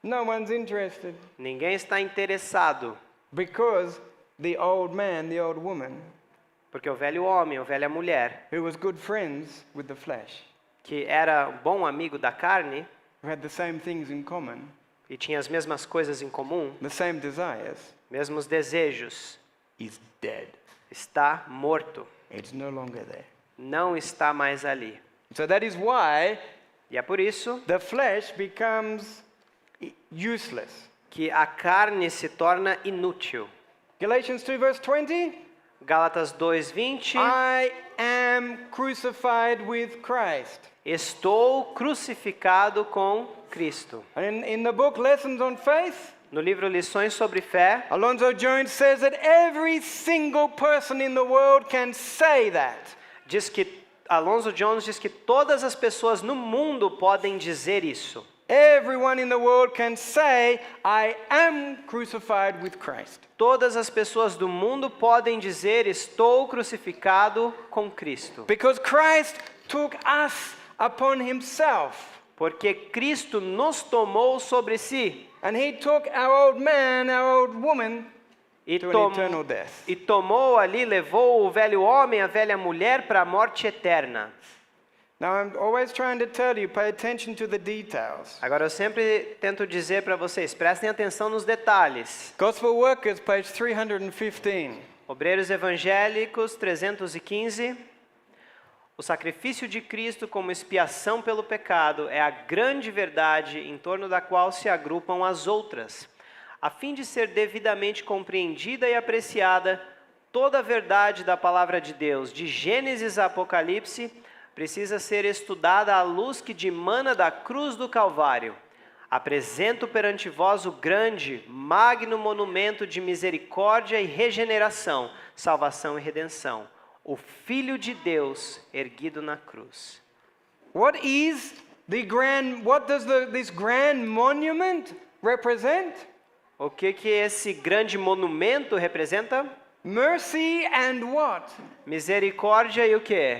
No one's interested. Ninguém está interessado. Because the old man, the old woman, Porque o velho homem, a velha mulher, who was good friends with the flesh, que era um bom amigo da carne who had the same things in common, e tinha as mesmas coisas em comum, the same desires, mesmos desejos, is dead. está morto. It's no longer there. Não está mais ali. So that is why E é por isso the flesh becomes useless. que a carne se torna inútil. Galatians 2 verse 20, Gálatas 2:20. I am crucified with Christ. Estou crucificado com Cristo. And in the book Lessons on Faith, No livro Lições sobre Fé, Alonzo Jones says that every single person in the world can say that. diz que Alonzo Jones diz que todas as pessoas no mundo podem dizer isso. Everyone in the world can say, I am crucified with Christ. Todas as pessoas do mundo podem dizer estou crucificado com Cristo. Because Christ took us upon himself. Porque Cristo nos tomou sobre si And he took our old man, our old woman, e, to an eternal death. e tomou ali, levou o velho homem, a velha mulher para a morte eterna. Now I'm always trying to tell you, pay attention to the details. Agora eu sempre tento dizer para vocês, prestem atenção nos detalhes. Gospel Workers, page 315. Obreiros Evangélicos 315. O sacrifício de Cristo como expiação pelo pecado é a grande verdade em torno da qual se agrupam as outras. A fim de ser devidamente compreendida e apreciada, toda a verdade da palavra de Deus, de Gênesis a Apocalipse, precisa ser estudada à luz que dimana da cruz do Calvário. Apresento perante vós o grande, magno monumento de misericórdia e regeneração, salvação e redenção. O Filho de Deus erguido na cruz. What does this grand monument represent? O que esse grande monumento representa? Mercy and what? Misericórdia e o que?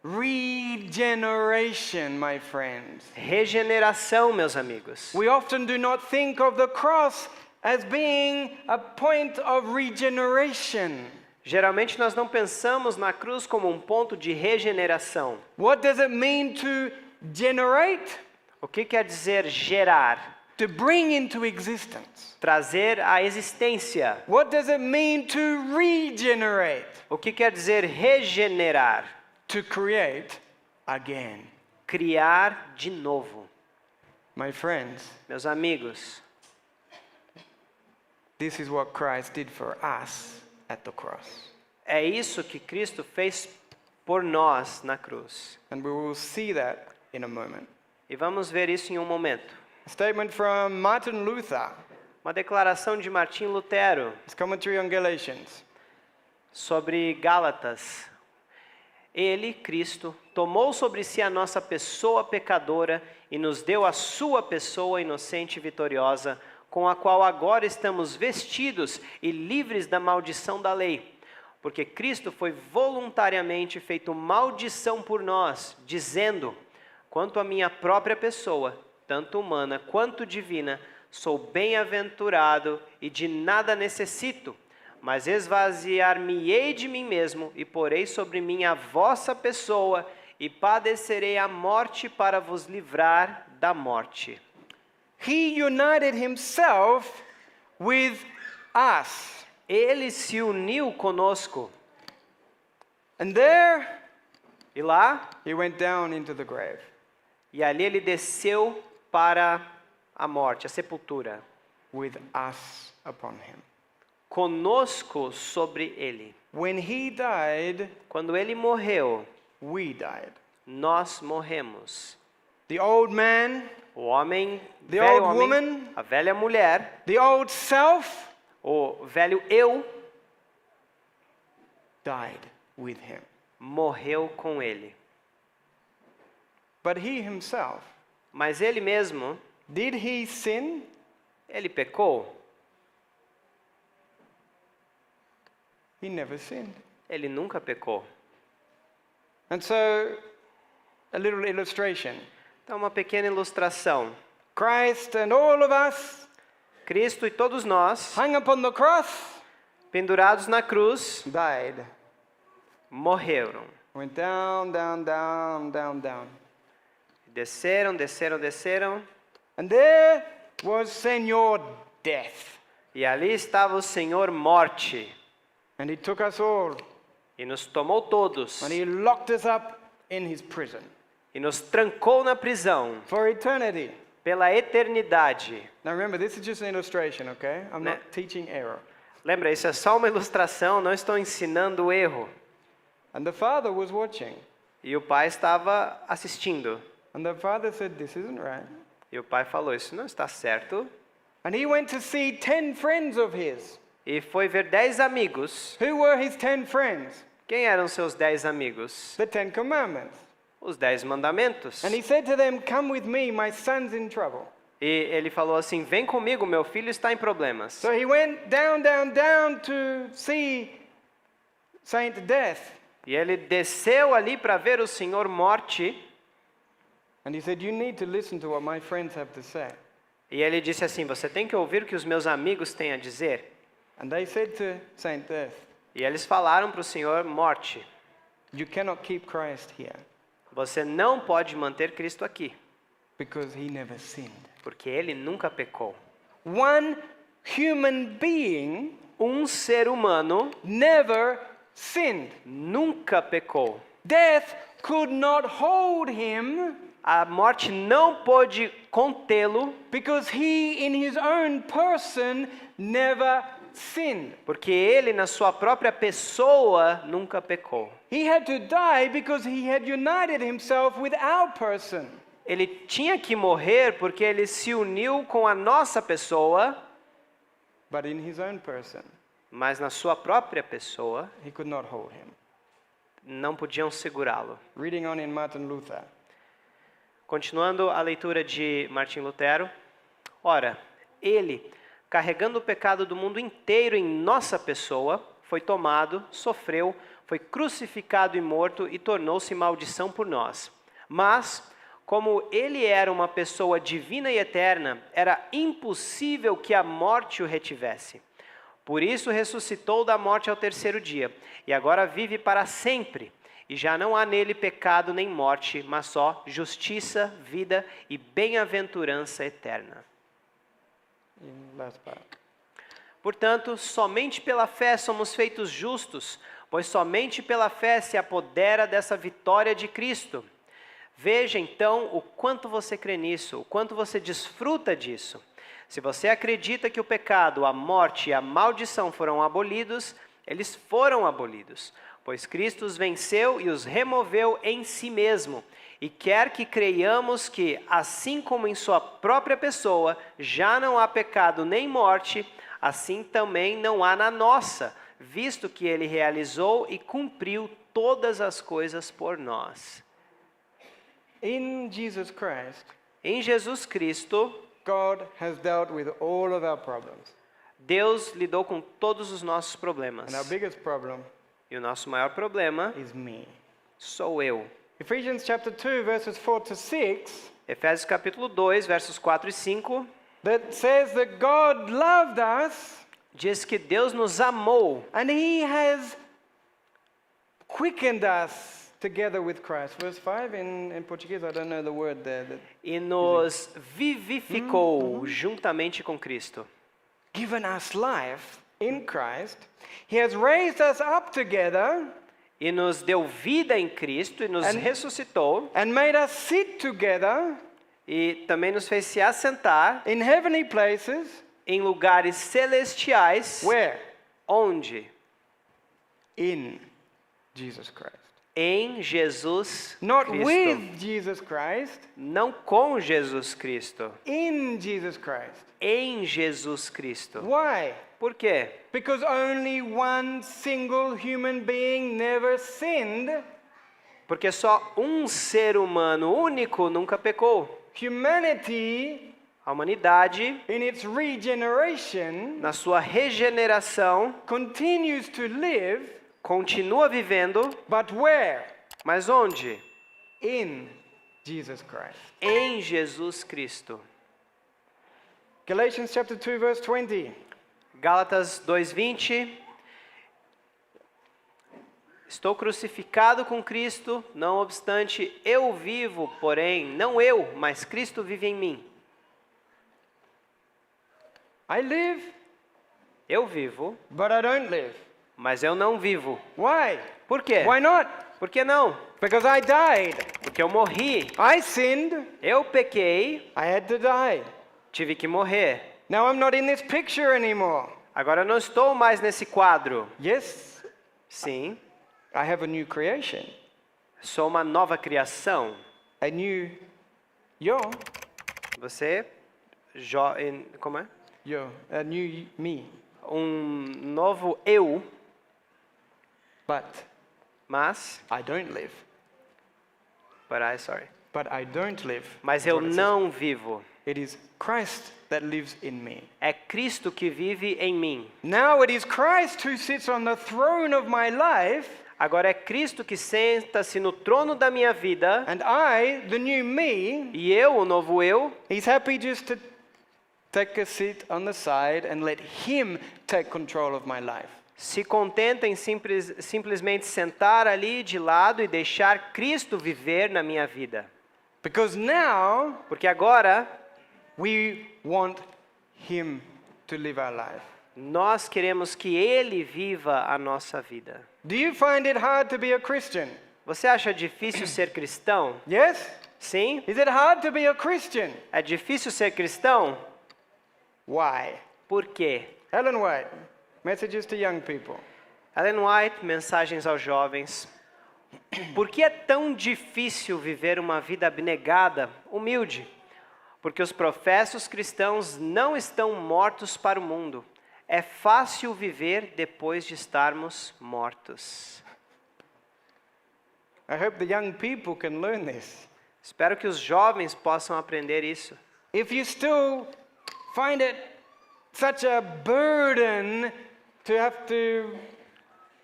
Regeneration, my friends. Regeneração, meus amigos. We often do not think of the cross as being a point of regeneration. Geralmente nós não pensamos na cruz como um ponto de regeneração. What does it mean to generate? O que quer dizer gerar? To bring into existence. Trazer à existência. What does it mean to regenerate? O que quer dizer regenerar? To create again. Criar de novo. My friends, Meus amigos, this is what Christ did for us at the cross. é isso que Cristo fez por nós na cruz. And we will see that in a moment. E vamos ver isso em um momento. A statement from Martin Luther, Uma declaração de Martim Lutero his commentary on Galatians. sobre Gálatas. Ele, Cristo, tomou sobre si a nossa pessoa pecadora e nos deu a sua pessoa inocente e vitoriosa com a qual agora estamos vestidos e livres da maldição da lei. Porque Cristo foi voluntariamente feito maldição por nós, dizendo: quanto à minha própria pessoa, tanto humana quanto divina, sou bem-aventurado e de nada necessito, mas esvaziar-me-ei de mim mesmo e porei sobre mim a vossa pessoa e padecerei a morte para vos livrar da morte. He united himself with us. Ele se uniu conosco. And there E lá, he went down into the grave. e ali ele desceu para a morte, a sepultura, With us upon him. conosco sobre ele. When he died, Quando ele morreu, we died. nós morremos. The old man, O homem, The velho old homem, woman. a velha mulher, the old self, o velho eu, died with him. morreu com ele. But he himself, Mas ele mesmo, did he sin? ele pecou? He never sinned. Ele nunca pecou. And so, a little illustration. Então, uma pequena ilustração. Christ and all of us Cristo e todos nós, hung upon the cross, pendurados na cruz, died. morreram. Went down, down, down, down, down. Desceram, desceram, desceram. And there was Senor Death. E ali estava o Senhor Morte. And he took us all. E nos tomou todos. And he locked us up in his prison E nos trancou na prisão. for eternity. Pela eternidade. Now remember, this is just an illustration, okay? I'm Ne- not teaching error. Lembra, isso é só uma ilustração, não estou ensinando o erro. And the Father was watching. E o pai estava assistindo. And the Father said, this isn't right. E o pai falou, isso não está certo. And he went to see 10 friends of his. E foi ver 10 amigos. Who were his 10 friends? Quem eram seus 10 amigos? The 10 Commandments. Os 10 mandamentos. And he said to them, come with me, my son's in trouble. E ele falou assim, vem comigo, meu filho está em problemas. So he went down, down, down to see Saint Death. E ele desceu ali para ver o Senhor Morte. And he said, you need to listen to what my friends have to say. E ele disse assim, você tem que ouvir o que os meus amigos têm a dizer. And they said to Saint Death, E eles falaram para o Senhor Morte, you cannot keep Christ here você não pode manter Cristo aqui, because he never sinned. porque ele nunca pecou. One human being Um ser humano never sinned. nunca pecou. Death could not hold him A morte não pôde contê-lo, because he, in his own person, never sinned. porque ele, na sua própria pessoa, nunca pecou. He had to die because he had united himself with our person. Ele tinha que morrer porque ele se uniu com a nossa pessoa, But in his own person, mas na sua própria pessoa, he could not hold him. não podiam segurá-lo. Reading on in Martin Luther. Continuando a leitura de Martim Lutero. Ora, ele, carregando o pecado do mundo inteiro em nossa pessoa, foi tomado, sofreu, foi crucificado e morto e tornou-se maldição por nós. Mas, como ele era uma pessoa divina e eterna, era impossível que a morte o retivesse. Por isso ressuscitou da morte ao terceiro dia, e agora vive para sempre. E já não há nele pecado nem morte, mas só justiça, vida e bem-aventurança eterna. In last part. Portanto, somente pela fé somos feitos justos, pois somente pela fé se apodera dessa vitória de Cristo. Veja então o quanto você crê nisso, o quanto você desfruta disso. Se você acredita que o pecado, a morte e a maldição foram abolidos, eles foram abolidos, pois Cristo os venceu e os removeu em si mesmo, e quer que creiamos que, assim como em sua própria pessoa, já não há pecado nem morte, assim também não há na nossa, visto que ele realizou e cumpriu todas as coisas por nós. In Jesus Christ, Em Jesus Cristo, God has dealt with all of our problems. Deus lidou com todos os nossos problemas. And our biggest problem E o nosso maior problema is me. sou eu. Ephesians chapter 2 verses 4 to 6 Efésios capítulo 2, versos 4 e 5, that says that God loved us diz que Deus nos amou and he has quickened us together with Christ. Verse 5 in Portuguese, I don't know the word there. e nos vivificou juntamente com Cristo. Given us life in Christ. He has raised us up together E nos deu vida em Cristo e nos And- ressuscitou and made us sit together e também nos fez se assentar in heavenly places. em lugares celestiais. Where? Onde? In Jesus Christ. Em Jesus Not Cristo. with Jesus Christ, Não com Jesus Cristo. in Jesus Christ. Em Jesus Cristo. Why? Por quê? Because only one single human being never sinned. Porque só um ser humano único nunca pecou. Humanity, A humanidade, in its regeneration, na sua regeneração, continues to live, continua vivendo, but where? mas onde? In Jesus Christ. Em Jesus Cristo. Galatians chapter 2 verse 20. Gálatas 2:20. Estou crucificado com Cristo, não obstante eu vivo, porém não eu, mas Cristo vive em mim. I live, Eu vivo, but I don't live. mas eu não vivo. Why? Por quê? Why not? Por que não? Because I died. Porque eu morri. I sinned. Eu pequei, I had to die. tive que morrer. Now I'm not in this picture anymore. Agora eu não estou mais nesse quadro. Yes, Sim, I have a new creation. sou uma nova criação. A new yo, Você, como é? yo, a new me. Um novo eu, But mas, I don't live. sorry. But I don't live. Mas That's eu what it says. não vivo. It is Christ that lives in me. É Cristo que vive em mim. Now it is Christ who sits on the throne of my life, Agora é Cristo que senta-se no trono da minha vida. and I, the new me, E eu, o novo eu, he's happy just to take a seat on the side and let him take control of my life. se contenta em simplesmente sentar ali de lado e deixar Cristo viver na minha vida. Because now Porque agora we want him to live our life. nós queremos que Ele viva a nossa vida. Do you find it hard to be a Christian? Você acha difícil ser cristão? Yes? Sim? Is it hard to be a Christian? É difícil ser cristão? Why? Por quê? Ellen White, messages to young people. Ellen White, mensagens aos jovens. Por que é tão difícil viver uma vida abnegada, humilde? Porque os professos cristãos não estão mortos para o mundo. É fácil viver depois de estarmos mortos. I hope the young people can learn this. Espero que os jovens possam aprender isso. If you still find it such a burden to have to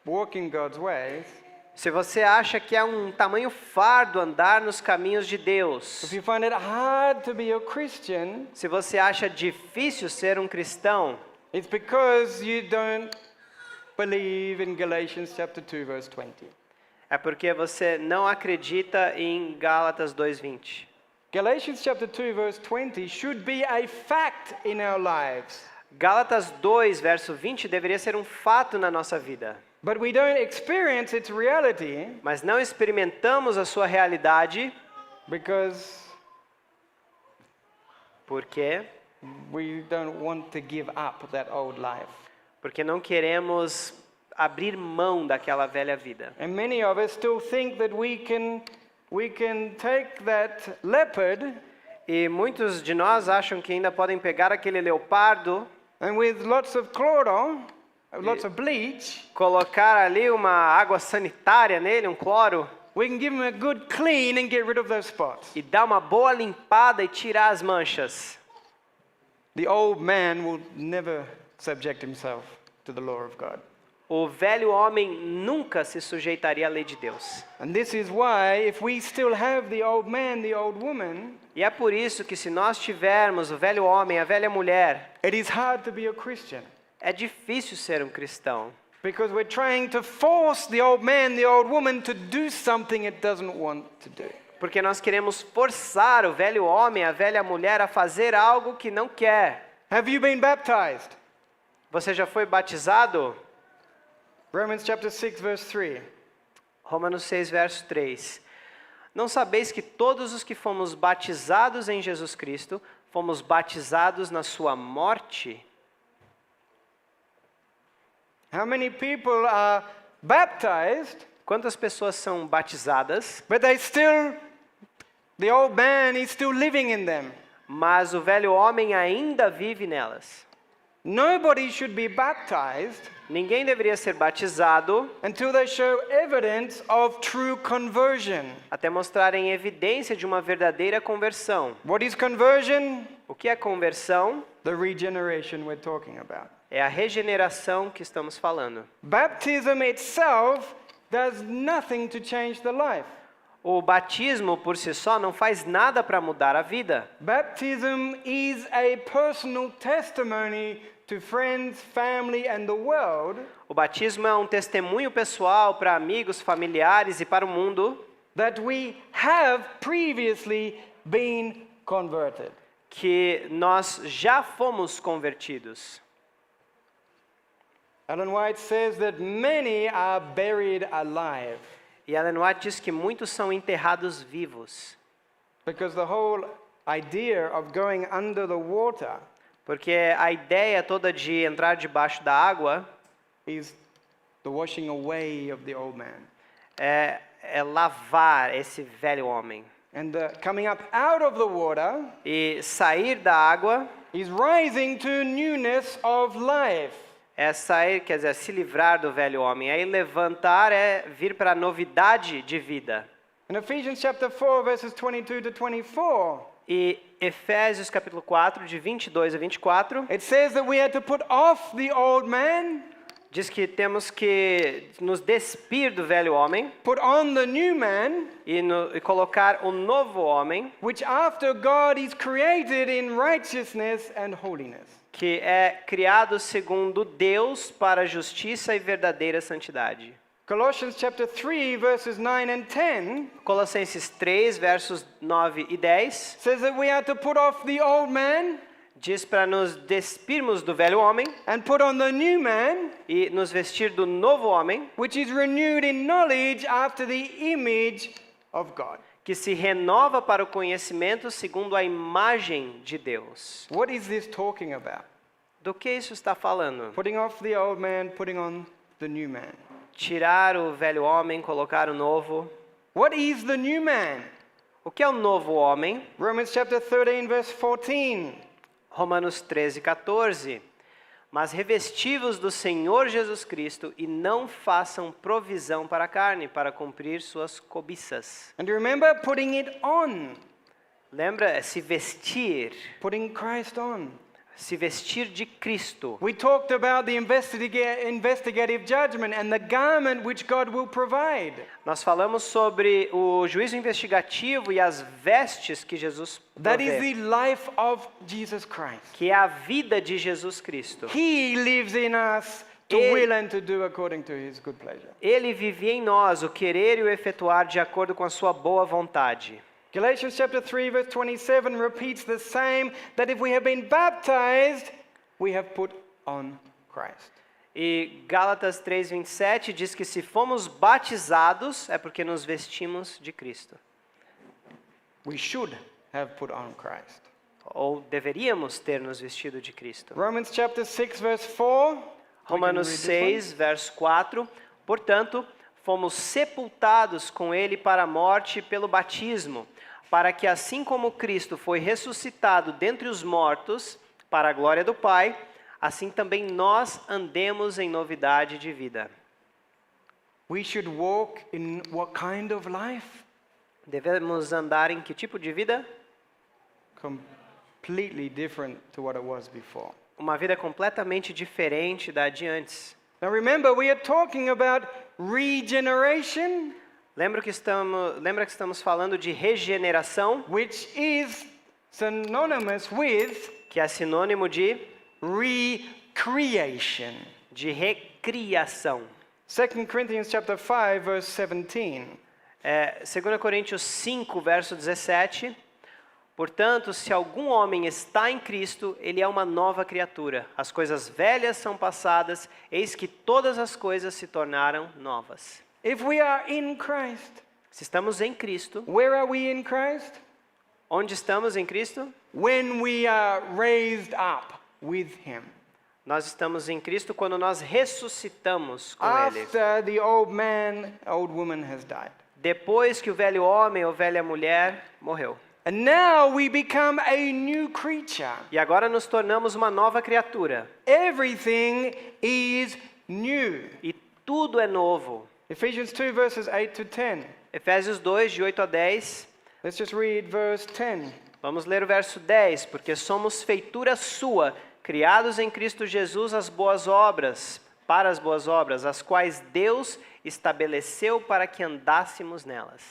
walk in God's ways, Se você acha que é um tamanho fardo andar nos caminhos de Deus, if you find it hard to be a Christian, se você acha difícil ser um cristão, it's because you don't believe in Galatians chapter 2 verse 20. é porque você não acredita em Gálatas 2:20. Galatians chapter 2 verse 20 should be a fact in our lives. Gálatas 2, verso 20 deveria ser um fato na nossa vida. But we don't experience its reality Mas não experimentamos a sua realidade because porque we don't want to give up that old life. porque não queremos abrir mão daquela velha vida. And many of us still think that we can take that leopard E muitos de nós acham que ainda podem pegar aquele leopardo, and with lots of chloro, lots of bleach, colocar ali uma água sanitária nele, um cloro, we can give him a good clean and get rid of those spots. e dar uma boa limpada e tirar as manchas. The old man will never subject himself to the law of God. O velho homem nunca se sujeitaria à lei de Deus. And this is why, if we still have the old man, the old woman, E é por isso que se nós tivermos o velho homem, a velha mulher, it is hard to be a Christian. é difícil ser um cristão. Because we're trying to force the old man, the old woman to do something it doesn't want to do. Porque nós queremos forçar o velho homem, a velha mulher a fazer algo que não quer. Have you been baptized? Você já foi batizado? Romans chapter 6 verse 3. Romanos 6, verso 3. Não sabeis que todos os que fomos batizados em Jesus Cristo, fomos batizados na sua morte? How many people are baptized, Quantas pessoas são batizadas, but the old man is still living in them? mas o velho homem ainda vive nelas? Nobody should be baptized Ninguém deveria ser batizado until they show evidence of true conversion. até mostrarem evidência de uma verdadeira conversão. What is conversion? O que é conversão? The regeneration we're talking about. É a regeneração que estamos falando. Baptism itself does nothing to change the life. O batismo por si só não faz nada para mudar a vida. Baptism is a personal testimony to friends, family, and the world O batismo é um testemunho pessoal para amigos, familiares e para o mundo that we have previously been converted. que nós já fomos convertidos. Ellen White says that many are buried alive E Ellen White diz que muitos são enterrados vivos, because the whole idea of going under the water porque a ideia toda de entrar debaixo da água is the washing away of the old man. é lavar esse velho homem. And the coming up out of the water E sair da água is rising to newness of life. é sair, quer dizer, se livrar do velho homem. Aí levantar é vir para a novidade de vida. In Ephesians chapter 4 verses 22 to 24, E Efésios capítulo 4, de 22 a 24, it says that we had to put off the old man, diz que temos que nos despir do velho homem put on the new man, e colocar o novo homem, which after God is created in righteousness and holiness. que é criado segundo Deus para justiça e verdadeira santidade. Colossians chapter 3 verses 9 and 10 Colossenses 3, versos 9 e 10, says that we are to put off the old man diz para nos despirmos do velho homem and put on the new man, e nos vestir do novo homem, which is renewed in knowledge after the image of God. que se renova para o conhecimento segundo a imagem de Deus. What is this talking about? Do que isso está falando? Putting off the old man, putting on the new man. Tirar o velho homem, colocar o novo. What is the new man? O que é o novo homem? Romans chapter 13 verse 14. Romanos 13, 14. Mas revesti-vos do Senhor Jesus Cristo e não façam provisão para a carne, para cumprir suas cobiças. And remember putting it on, Lembra? É se vestir. putting Christ on. Se vestir de Cristo. We talked about the investigative judgment and the garment which God will provide. Nós falamos sobre o juízo investigativo e as vestes que Jesus That is provê, the life of Jesus Christ. que é a vida de Jesus Cristo. He lives in us to Ele- will and to do according to his good pleasure. Ele vive em nós o querer e o efetuar de acordo com a sua boa vontade. Galatians chapter 3 verse 27 repeats the same, that if we have been baptized, we have put on Christ. E Gálatas 3:27 diz que se fomos batizados é porque nos vestimos de Cristo. We should have put on Christ. Ou deveríamos ter nos vestido de Cristo. Romans chapter 6 verse 4. Romanos 6, verso 4. Portanto, fomos sepultados com ele para a morte pelo batismo, para que assim como Cristo foi ressuscitado dentre os mortos para a glória do Pai, assim também nós andemos em novidade de vida. We should walk in what kind of life? Devemos andar em que tipo de vida? completely different to what it was before. Uma vida completamente diferente da de antes. Now remember, we are talking about regeneration, Lembra que estamos falando de regeneração, which is synonymous with que é sinônimo de recreation. recriação. 2 Corinthians chapter 5 verse 17. 2 Coríntios 5, verso 17. Portanto, se algum homem está em Cristo, ele é uma nova criatura. As coisas velhas são passadas, eis que todas as coisas se tornaram novas. If we are in Christ, Se estamos em Cristo, where are we in Christ? onde estamos em Cristo? When we are raised up with him. Nós estamos em Cristo quando nós ressuscitamos com Ele. After the old man, old woman has died. Depois que o velho homem ou velha mulher morreu. And now we become a new creature. E agora nos tornamos uma nova criatura. Everything is new. E tudo é novo. Ephesians 2 verses 8 to 10. Efésios 2, de 8 a 10. Let's just read verse 10. Vamos ler o verso 10. Porque somos feitura sua, criados em Cristo Jesus para as boas obras, as quais Deus estabeleceu para que andássemos nelas.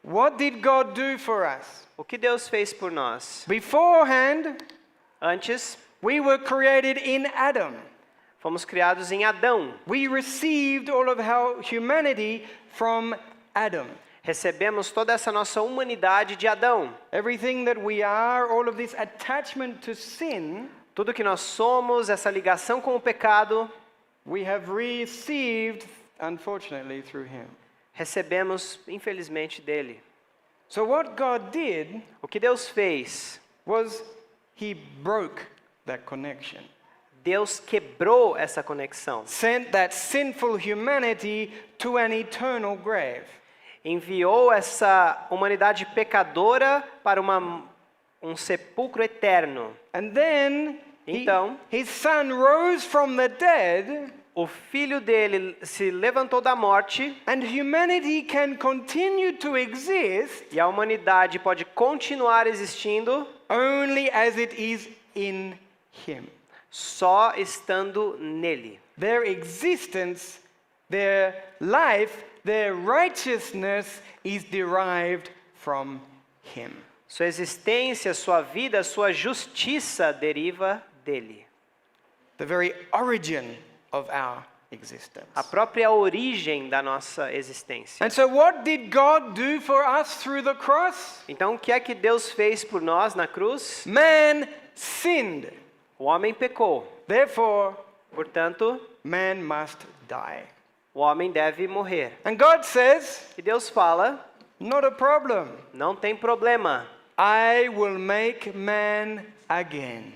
What did God do for us? O que Deus fez por nós? Beforehand, Antes, we were created in Adam. fomos criados em Adão. We received all of our humanity from Adam. Recebemos toda essa nossa humanidade de Adão. Everything that we are, all of this attachment to sin, Tudo que nós somos, essa ligação com o pecado, we have received, unfortunately, through him. recebemos, infelizmente, dele. So what God did O que Deus fez? was he broke that connection. Deus quebrou essa conexão. Sent that sinful humanity to an eternal grave. Enviou essa humanidade pecadora para um sepulcro eterno. And then Então, his son rose from the dead, o filho dele se levantou da morte and humanity can continue to exist e a humanidade pode continuar existindo only as it is in him. só estando nele. Their existence, their life, their righteousness is derived from him. Sua existência, sua vida, sua justiça deriva dele. The very origin of our existence. A própria origem da nossa existência. And so what did God do for us through the cross? Então, o que é que Deus fez por nós na cruz? Man sinned. O homem pecou. Therefore, Portanto, man must die. o homem deve morrer. And God says, E Deus fala, not a problem. não tem problema. I will make man again.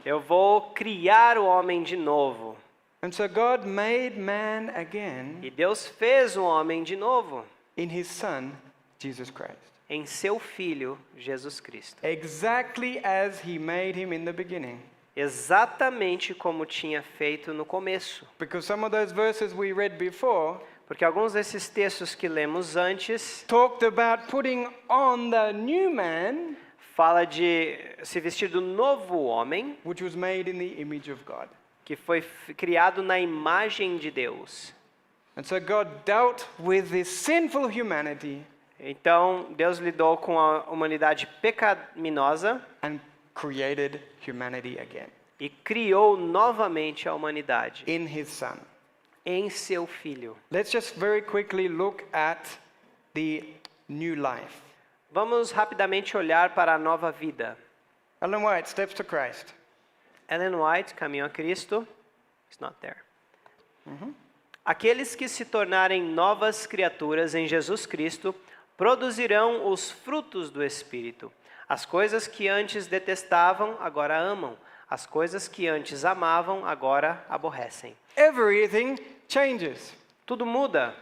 Eu vou criar o homem de novo. And so God made man again E Deus fez o homem de novo in his son, Jesus Christ. em seu Filho, Jesus Cristo. Exactly as he made him in the beginning. Exatamente como tinha feito no começo. Because some of those verses we read before Porque alguns desses textos que lemos antes talked about putting on the new man, fala de se vestir do novo homem, which was made in the image of God. que foi criado na imagem de Deus. And so God dealt with this sinful humanity Então, Deus lidou com a humanidade pecaminosa and created humanity again e criou novamente a humanidade in his son. em seu Filho. Let's just very quickly look at the new life. Vamos rapidamente olhar para a nova vida. Ellen White, Steps to Christ. Ellen White, Caminho a Cristo. It's not there. Aqueles que se tornarem novas criaturas em Jesus Cristo produzirão os frutos do Espírito. As coisas que antes detestavam, agora amam. As coisas que antes amavam, agora aborrecem. Everything changes. Tudo muda.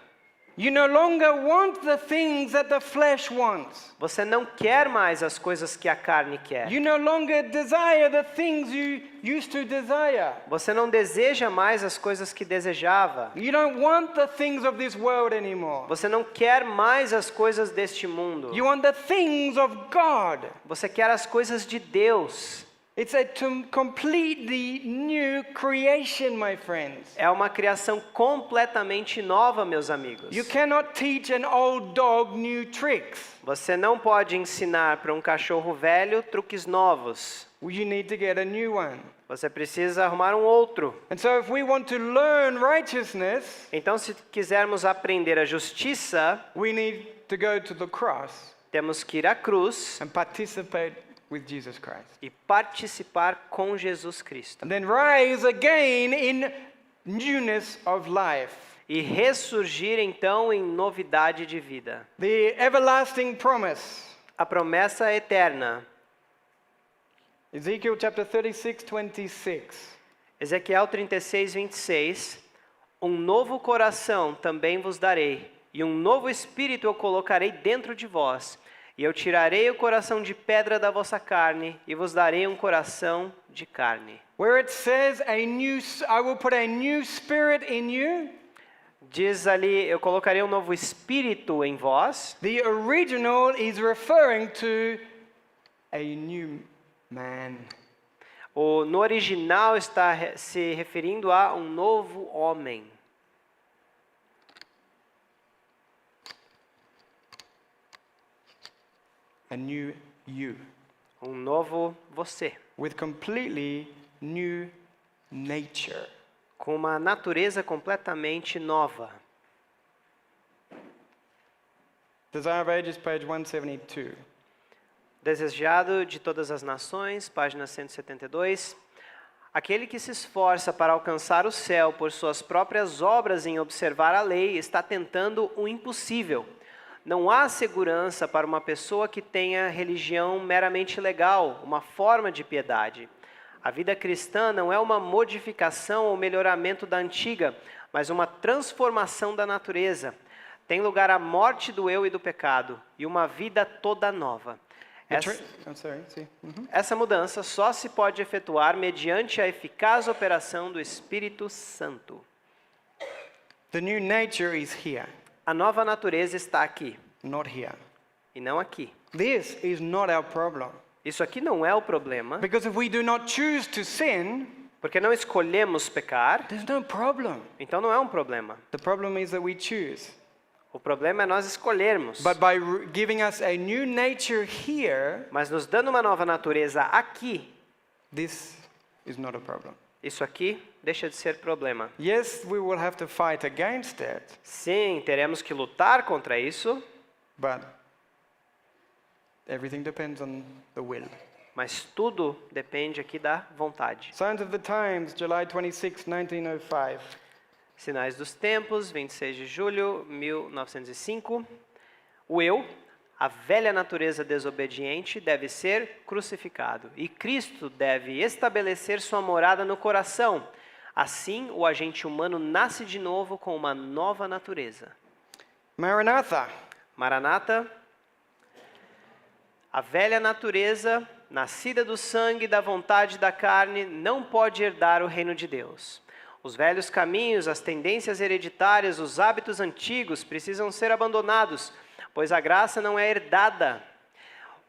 You no longer want the things that the flesh wants. Você não quer mais as coisas que a carne quer. You no longer desire the things you used to desire. Você não deseja mais as coisas que desejava. You don't want the things of this world anymore. Você não quer mais as coisas deste mundo. You want the things of God. Você quer as coisas de Deus. It's a completely new creation, my friends. É uma criação completamente nova, meus amigos. You cannot teach an old dog new tricks. Você não pode ensinar para um cachorro velho truques novos. You need to get a new one. Você precisa arrumar um outro. And so if we want to learn righteousness, Então, se quisermos aprender a justiça, we need to go to the cross temos que ir à cruz and participate with Jesus Christ. e participar com Jesus Cristo. And then rise again in newness of life. E ressurgir então em novidade de vida. The everlasting promise. A promessa eterna. Ezekiel chapter 36:26. Ezequiel 36, 26. Um novo coração também vos darei, e um novo espírito eu colocarei dentro de vós. E eu tirarei o coração de pedra da vossa carne, e vos darei um coração de carne. Where it says I will put a new spirit in you. Diz ali, eu colocarei um novo espírito em vós. The original is referring to a new man. No original está se referindo a um novo homem. A new you. Um novo você. With completely new nature. Com uma natureza completamente nova. Desire of Ages, page 172. Desejado de todas as nações, página 172. Aquele que se esforça para alcançar o céu por suas próprias obras em observar a lei está tentando o impossível. Não há segurança para uma pessoa que tenha religião meramente legal, uma forma de piedade. A vida cristã não é uma modificação ou melhoramento da antiga, mas uma transformação da natureza. Tem lugar a morte do eu e do pecado, e uma vida toda nova. Essa mudança só se pode efetuar mediante a eficaz operação do Espírito Santo. The new nature is here, A nova natureza está aqui, not here. e não aqui. This is not our problem. Isso aqui não é o problema, Because if we do not choose to sin, porque não escolhemos pecar, there's no problem. então não é um problema. The problem is that we choose. O problema é nós escolhermos. But by giving us a new nature here, Mas nos dando uma nova natureza aqui, this is not a problem. isso aqui deixa de ser problema. Yes, we will have to fight against it, Sim, teremos que lutar contra isso, but everything depends on the will. mas tudo depende aqui da vontade. Signs of the Times, July 26, 1905. Sinais dos Tempos, 26 de julho, 1905. O eu, a velha natureza desobediente, deve ser crucificado. E Cristo deve estabelecer sua morada no coração. Assim, o agente humano nasce de novo com uma nova natureza. Maranatha. Maranata, a velha natureza, nascida do sangue e da vontade da carne, não pode herdar o reino de Deus. Os velhos caminhos, as tendências hereditárias, os hábitos antigos precisam ser abandonados, pois a graça não é herdada.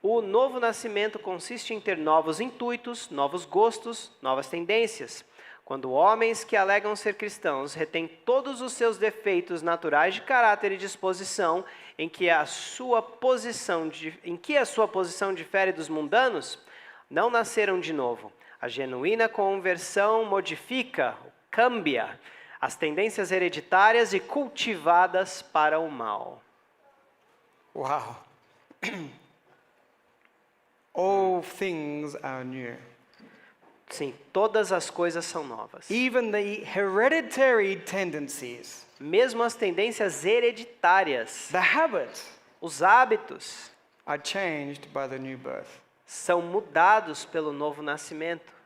O novo nascimento consiste em ter novos intuitos, novos gostos, novas tendências. Quando homens que alegam ser cristãos retêm todos os seus defeitos naturais de caráter e disposição, em que a sua posição difere dos mundanos, não nasceram de novo. A genuína conversão modifica, cambia as tendências hereditárias e cultivadas para o mal. Wow. All things are new. Sim, todas as coisas são novas. Even the hereditary tendencies, Mesmo as tendências hereditárias, the habits, os hábitos, are changed by the new birth. são mudados pelo novo nascimento.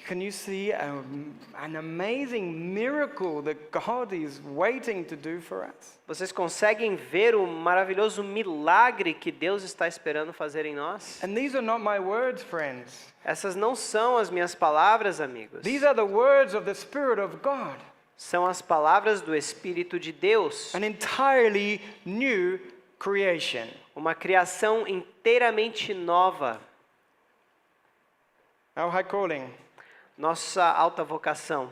Can you see an amazing miracle that God is waiting to do for us? Vocês conseguem ver o maravilhoso milagre que Deus está esperando fazer em nós? And these are not my words, friends. Essas não são as minhas palavras, amigos. These are the words of the Spirit of God. São as palavras do Espírito de Deus. An entirely new creation. Uma criação inteiramente nova. our high calling. Nossa alta vocação.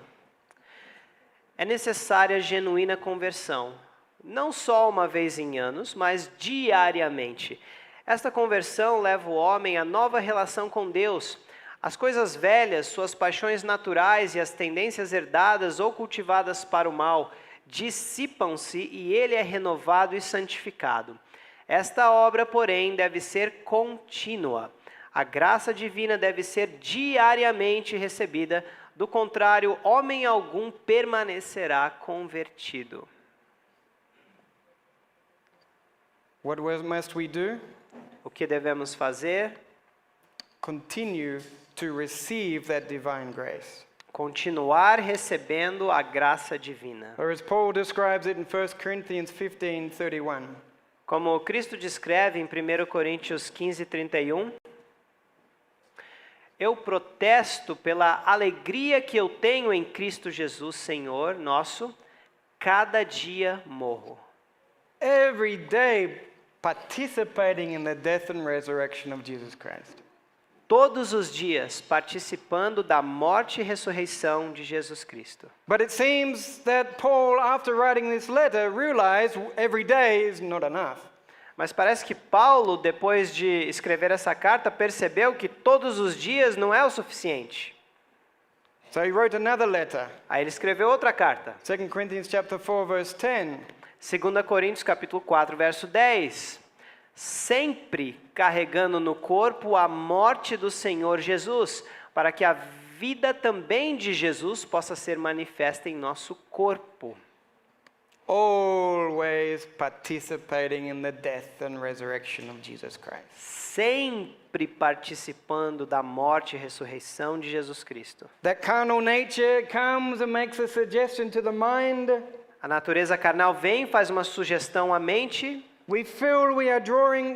É necessária genuína conversão, não só uma vez em anos, mas diariamente. Esta conversão leva o homem a nova relação com Deus. As coisas velhas, suas paixões naturais e as tendências herdadas ou cultivadas para o mal, dissipam-se e ele é renovado e santificado. Esta obra, porém, deve ser contínua. A graça divina deve ser diariamente recebida, do contrário, homem algum permanecerá convertido. What must we do? O que devemos fazer? Continue to receive that divine grace. Continuar recebendo a graça divina. Or as Paul describes it in 1 Corinthians 15:31. Como Cristo descreve em 1 Coríntios 15:31, eu protesto pela alegria que eu tenho em Cristo Jesus, Senhor nosso, cada dia morro. Every day participating in the death and resurrection of Jesus Christ. Todos os dias participando da morte e ressurreição de Jesus Cristo. But it seems that Paul, after writing this letter, realized every day is not enough. Mas parece que Paulo, depois de escrever essa carta, percebeu que todos os dias não é o suficiente. So he wrote another letter. Aí ele escreveu outra carta. 2 Corinthians chapter 4 verse 10. 2 Coríntios capítulo 4, verso 10. Sempre carregando no corpo a morte do Senhor Jesus, para que a vida também de Jesus possa ser manifesta em nosso corpo. Always participating in the death and resurrection of Jesus Christ. Sempre participando da morte e ressurreição de Jesus Cristo. That carnal nature comes and makes a suggestion to the mind. A natureza carnal vem e faz uma sugestão à mente. We feel we are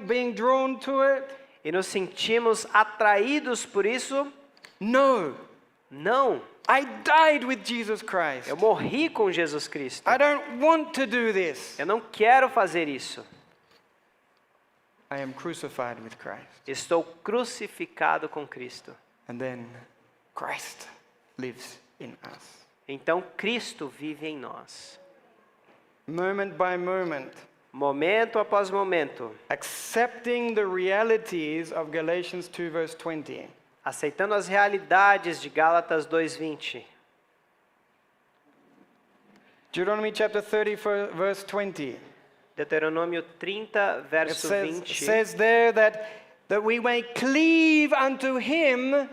being drawn to it. E nos sentimos atraídos por isso. No, Não, I died with Jesus Christ. eu morri com Jesus Cristo. I don't want to do this. Eu não quero fazer isso. I am crucified with Christ. Estou crucificado com Cristo. And then Christ lives in us. Então Cristo vive em nós. Moment by moment, Momento após momento, accepting the realities of Galatians 2 verse 20. aceitando as realidades de Gálatas 2:20. Deuteronomy chapter 30 verse 20. Deuteronômio 30, It verso 20. says there that we may cleave unto him,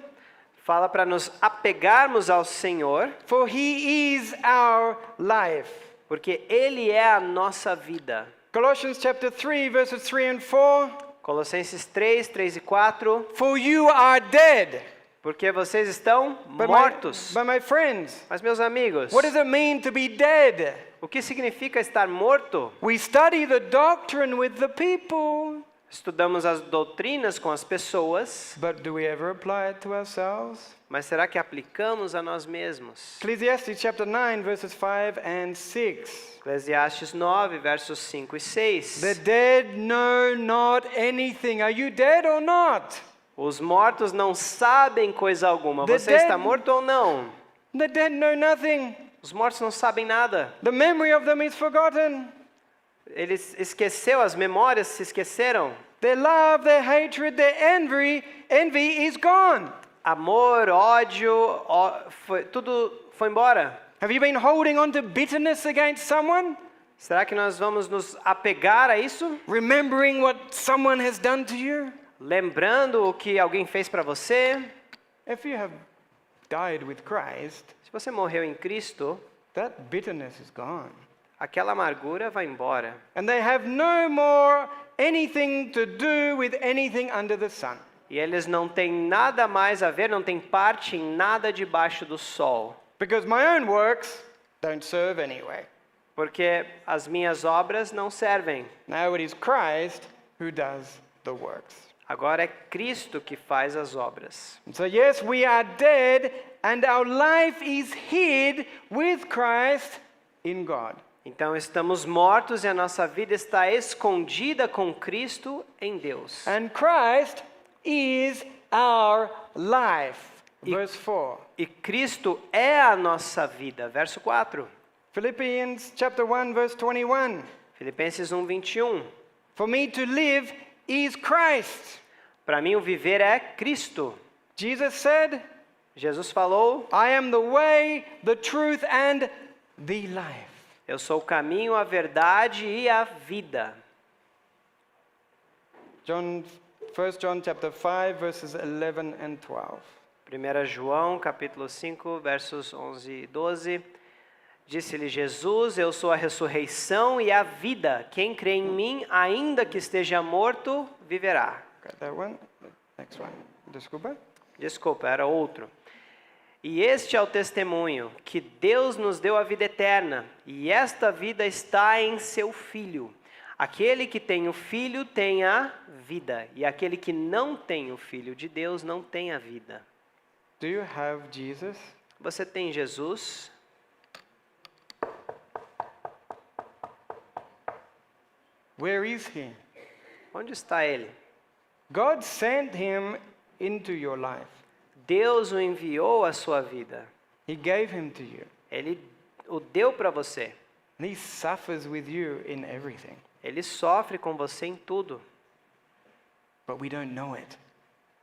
Fala para nos apegarmos ao Senhor, for he is our life. porque Ele é a nossa vida. Colossians chapter 3 verses 3 and 4. Colossenses 3, 3 e 4. For you are dead. Porque vocês estão But mortos. my friends, Mas meus amigos, what does it mean to be dead? o que significa estar morto? We study the doctrine with the people, Estudamos as doutrinas com as pessoas, but do we ever apply it to ourselves? mas será que aplicamos a nós mesmos? Ecclesiastes chapter 9 verses 5 and 6. Eclesiastes 9, versos 5 e 6. The dead know not anything. Are you dead or not? Os mortos não sabem coisa alguma. The Você dead- está morto ou não? The dead know nothing. Os mortos não sabem nada. The memory of them is forgotten. Eles esqueceu, as memórias se esqueceram. Their love, their hatred, their envy is gone. Amor, ódio, tudo foi embora. Have you been holding on to bitterness against someone? Será que nós vamos nos apegar a isso? Remembering what someone has done to you? Lembrando o que alguém fez para você? If you have died with Christ, Se você morreu em Cristo, that bitterness is gone. aquela amargura vai embora. And they have no more anything to do with anything under the sun. E eles não têm nada mais a ver, não têm parte em nada debaixo do sol. Because my own works don't serve anyway. Porque as minhas obras não servem. Now it is Christ who does the works. Agora é Cristo que faz as obras. So yes, we are dead and our life is hid with Christ in God. Então estamos mortos e a nossa vida está escondida com Cristo em Deus. And Christ is our life. verse 4. E Cristo é a nossa vida. Verso 4. Philippians chapter 1, verse 21. Filipenses 1:21. For me to live is Christ. Para mim o viver é Cristo. Jesus said, Jesus falou: I am the way, the truth, and the life. Eu sou o caminho, a verdade e a vida. John, 1 John chapter 5, verses 11 and 12. 1 João, capítulo 5, versos 11 e 12. Disse-lhe Jesus: Eu sou a ressurreição e a vida. Quem crê em mim, ainda que esteja morto, viverá. Got that one? Next one. Desculpa. Desculpa, era outro. E este é o testemunho, que Deus nos deu a vida eterna, e esta vida está em seu Filho. Aquele que tem o Filho tem a vida, e aquele que não tem o Filho de Deus não tem a vida. Do you have Jesus? Você tem Jesus? Where is he? Onde está Ele? God sent him into your life. Deus o enviou à sua vida. He gave him to you. Ele o deu para você. And he suffers with you in everything. Ele sofre com você em tudo, But we don't know it.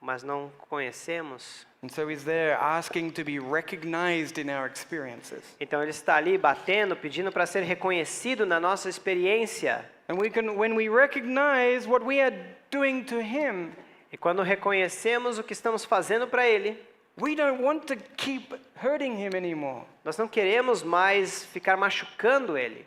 mas não conhecemos. And so he's there asking to be recognized in our experiences. Então Ele está ali batendo, pedindo para ser reconhecido na nossa experiência. And when we recognize what we are doing to him, E quando reconhecemos o que estamos fazendo para Ele, we don't want to keep hurting him anymore. nós não queremos mais ficar machucando Ele.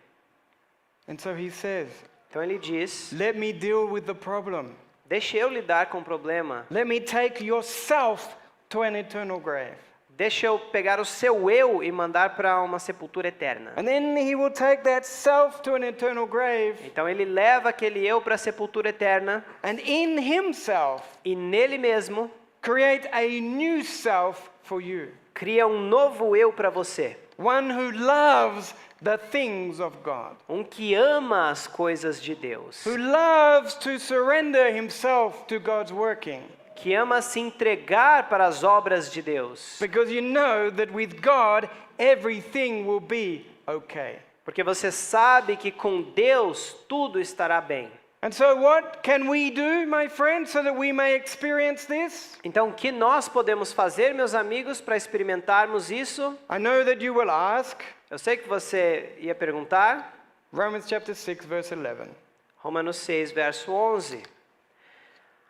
And so he says, Então Ele diz: let me deal with the problem. Deixa eu lidar com o problema. Let me take yourself to an eternal grave. Deixa eu pegar o seu eu e mandar para uma sepultura eterna. And then he will take that self to an eternal grave. Então Ele leva aquele eu para a sepultura eterna And in himself, e nele mesmo create a new self for you. cria um novo eu para você. One who loves the things of God. Um que ama as coisas de Deus. Who loves to surrender himself to God's working. Que ama se entregar para as obras de Deus. Because you know that with God, everything will be okay. Porque você sabe que com Deus tudo estará bem. And so what can we do, my friends, so that we may experience this? Então, o que nós podemos fazer, meus amigos, para experimentarmos isso? I know that you will ask. Eu sei que você ia perguntar. Romans chapter 6, verse 11. Romanos 6, verso 11.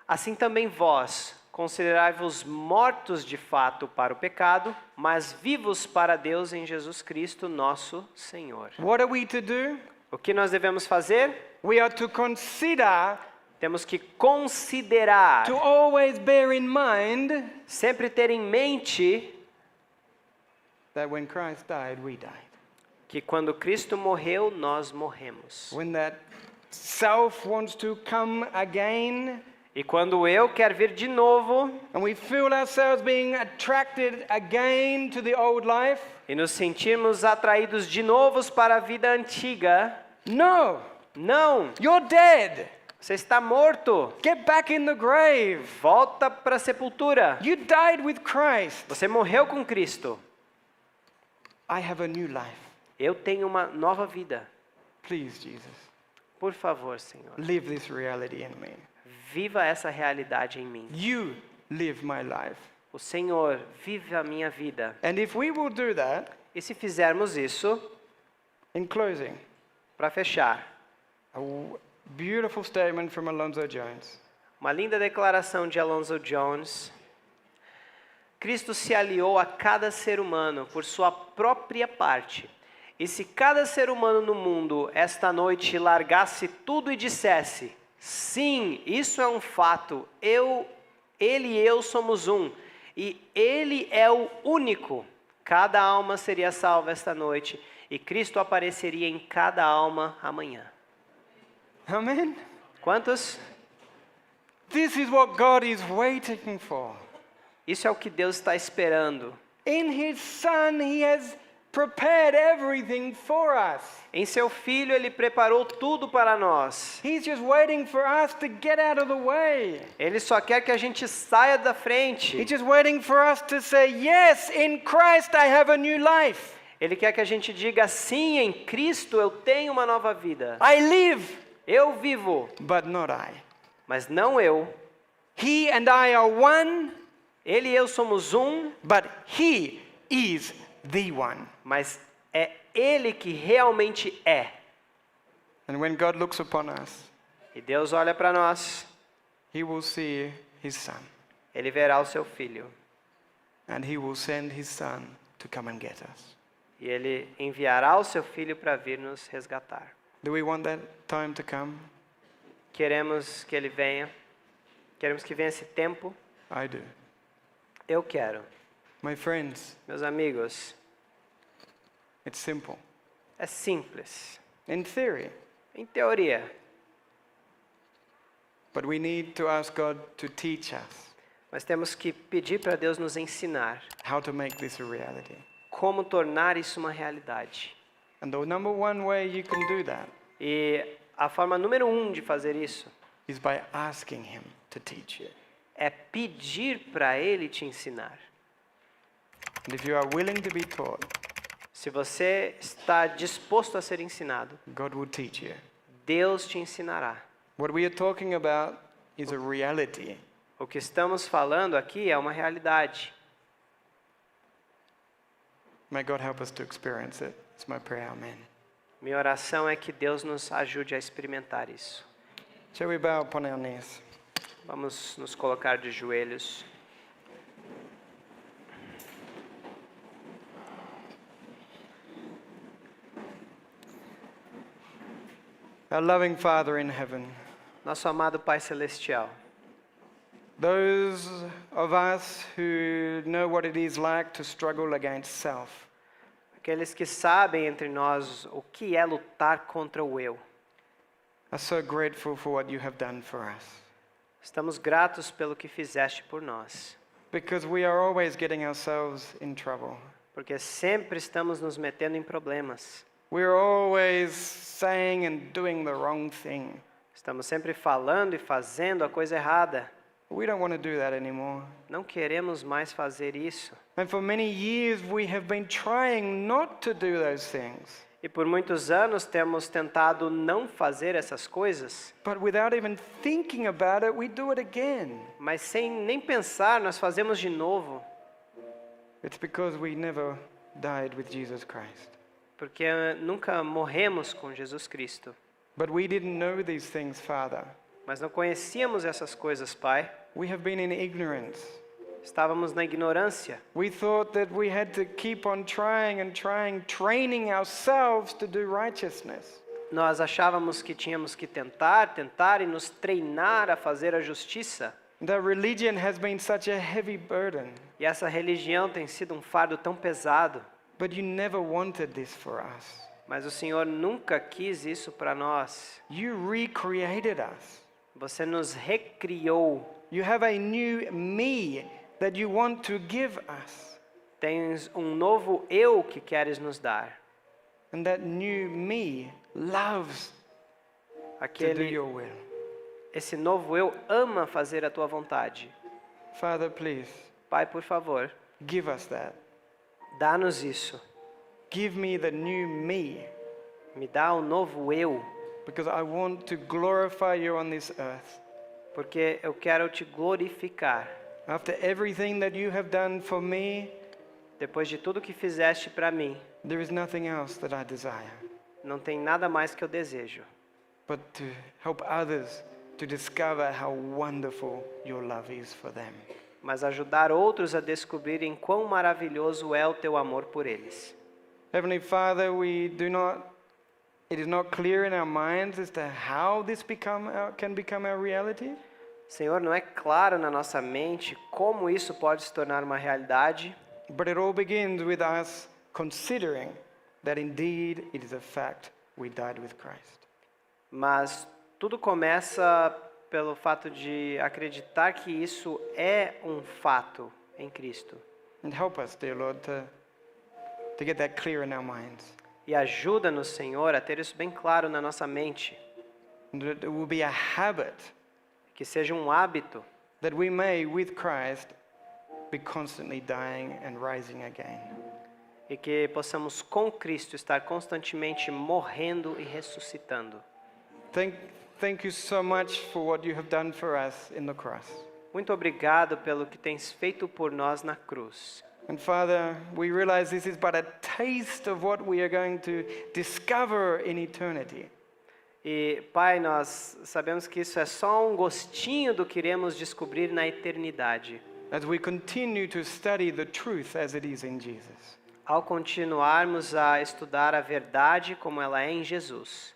Assim também vós, considerai-vos mortos de fato para o pecado, mas vivos para Deus em Jesus Cristo, nosso Senhor. What are we to do? O que nós devemos fazer? We are to consider, Temos que considerar, to always bear in mind sempre ter em mente that when Christ died, we died. que quando Cristo morreu, nós morremos. When that self wants to come again, E quando o eu quer vir de novo and we feel ourselves being attracted again to the old life, e nos sentirmos atraídos de novo para a vida antiga, no, não, you're dead. você está morto. Get back in the grave. Volta para a sepultura. You died with Christ. Você morreu com Cristo. I have a new life. Eu tenho uma nova vida. Please, Jesus, Por favor, Senhor, live this reality in me. viva essa realidade em mim. You live my life. O Senhor vive a minha vida. And if we will do that, E se fizermos isso, in closing, para fechar, a beautiful statement from Alonzo Jones. uma linda declaração de Alonzo Jones. Cristo se aliou a cada ser humano por sua própria parte. E se cada ser humano no mundo esta noite largasse tudo e dissesse: sim, isso é um fato, ele e eu somos um, e ele é o único, cada alma seria salva esta noite, e Cristo apareceria em cada alma amanhã. Amen? Quantos? This is what God is waiting for. Isso é o que Deus está esperando. In His Son, He has prepared everything for us. Em seu Filho, Ele preparou tudo para nós. He's just waiting for us to get out of the way. Ele só quer que a gente saia da frente. He's just waiting for us to say, yes, in Christ I have a new life. Ele quer que a gente diga, sim, em Cristo eu tenho uma nova vida. I live, Eu vivo, but not I. mas não eu. He and I are one, Ele e eu somos um, but He is the one. mas é Ele que realmente é. And when God looks upon us, E Deus olha para nós, He will see His Son. Ele verá o seu Filho. And He will send His Son to come and get us. E Ele enviará o seu Filho para vir nos resgatar. Do we want that time to come? Queremos que Ele venha. Queremos que venha esse tempo. I do. Eu quero. My friends, Meus amigos, it's simple. é simples. In theory. Em teoria. But we need to ask God to teach us Mas temos que pedir para Deus nos ensinar how to make this a reality. como tornar isso uma realidade. And the number one way you can do that E a forma número 1 de fazer isso is by asking Him to teach you. é pedir para Ele te ensinar. And if you are willing to be taught, Se você está disposto a ser ensinado, God will teach you. Deus te ensinará. What we are talking about is a reality. O que estamos falando aqui é uma realidade. May God help us to experience it. It's my prayer. Amen. Minha oração é que Deus nos ajude a experimentar isso. Shall we bow upon our knees? Vamos nos colocar de joelhos. Our loving Father in heaven, Nosso amado Pai Celestial, those of us who know what it is like to struggle against self, aqueles que sabem entre nós o que é lutar contra o eu, are so grateful for what you have done for us. estamos gratos pelo que fizeste por nós, Because we are always getting ourselves in trouble. porque sempre estamos nos metendo em problemas. We're always saying and doing the wrong thing. Estamos sempre falando e fazendo a coisa errada. We don't want to do that anymore. Não queremos mais fazer isso. And for many years we have been trying not to do those things. E por muitos anos temos tentado não fazer essas coisas, But without even thinking about it, we do it again. mas sem nem pensar, nós fazemos de novo, It's because we never died with Jesus Christ. porque nunca morremos com Jesus Cristo. But we didn't know these things, Father. Mas não conhecíamos essas coisas, Pai. We have been in ignorance. Estávamos na ignorância. We thought that we had to keep on trying and trying, training ourselves to do righteousness. Nós achávamos que tínhamos que tentar e nos treinar a fazer a justiça. That religion has been such a heavy burden. E essa religião tem sido um fardo tão pesado. But you never wanted this for us. Mas o Senhor nunca quis isso para nós. You recreated us. Você nos recriou. You have a new me that you want to give us. Tens um novo eu que queres nos dar. And that new me loves to do your will. Esse novo eu ama fazer a tua vontade. Father, please, Pai, por favor, give us that. dá-nos isso. Give me the new me, Me dá um novo eu, because I want to glorify you on this earth. porque eu quero te glorificar. After everything that you have done for me, Depois de tudo que fizeste para mim, there is nothing else that I desire não tem nada mais que eu desejo, but to help others to discover how wonderful your love is for them. mas ajudar outros a descobrirem quão maravilhoso é o teu amor por eles. Heavenly Father, it is not clear in our minds as to how this can become our reality. Senhor, não é claro na nossa mente como isso pode se tornar uma realidade, But it all begins with us considering that indeed it is a fact we died with Christ. mas tudo começa pelo fato de acreditar que isso é um fato em Cristo. And help us, dear Lord, to to get that clear in our minds. E ajuda-nos, Senhor, a ter isso bem claro na nossa mente. And that it will be a habit Que seja um hábito that we may, with Christ, be constantly dying and rising again. e que possamos com Cristo estar constantemente morrendo e ressuscitando. Thank you so much for what you have done for us in the cross. Muito obrigado pelo que tens feito por nós na cruz. And Father, we realize this is but a taste of what we are going to discover in eternity. E, Pai, nós sabemos que isso é só um gostinho do que iremos descobrir na eternidade. As we continue to study the truth as it is in Jesus. Ao continuarmos a estudar a verdade como ela é em Jesus.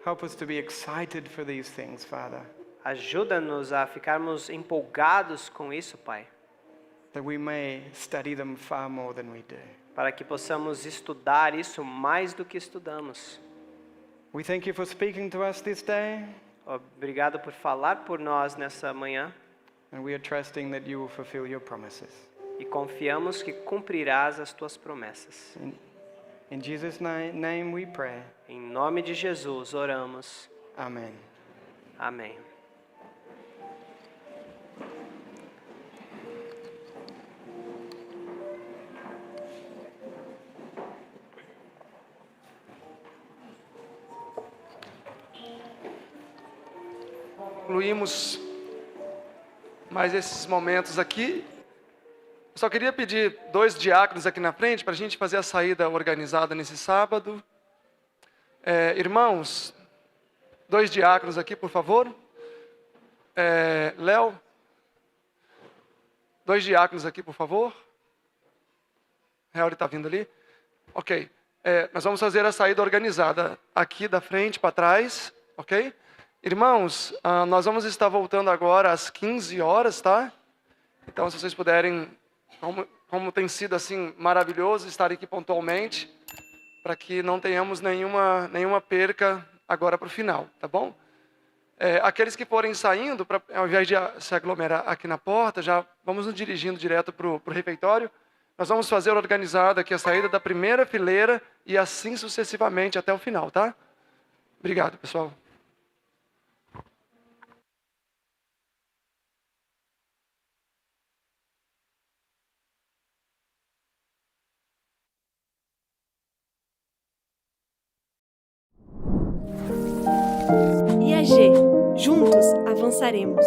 Help us to be excited for these things, Father, Ajuda-nos a ficarmos empolgados com isso, Pai, that we may study them far more than we do. para que possamos estudar isso mais do que estudamos. We thank you for speaking to us this day, Obrigado por falar por nós nessa manhã and we are trusting that you will fulfill your promises. e confiamos que cumprirás as tuas promessas. In Jesus' name we pray. Em nome de Jesus oramos. Amen. Amém. Concluímos mais esses momentos aqui. Eu só queria pedir 2 diáconos aqui na frente para a gente fazer a saída organizada nesse sábado. Irmãos, 2 diáconos aqui, por favor. Léo, 2 diáconos aqui, por favor. Harry está vindo ali. Ok. Nós vamos fazer a saída organizada aqui da frente para trás, ok? Irmãos, nós vamos estar voltando agora às 15 horas, tá? Então, se vocês puderem, como tem sido assim maravilhoso estar aqui pontualmente, para que não tenhamos nenhuma perca agora para o final, tá bom? Aqueles que forem saindo, ao invés de se aglomerar aqui na porta, já vamos nos dirigindo direto para o refeitório. Nós vamos fazer organizada aqui a saída da primeira fileira e assim sucessivamente até o final, tá? Obrigado, pessoal. IAG. Juntos avançaremos.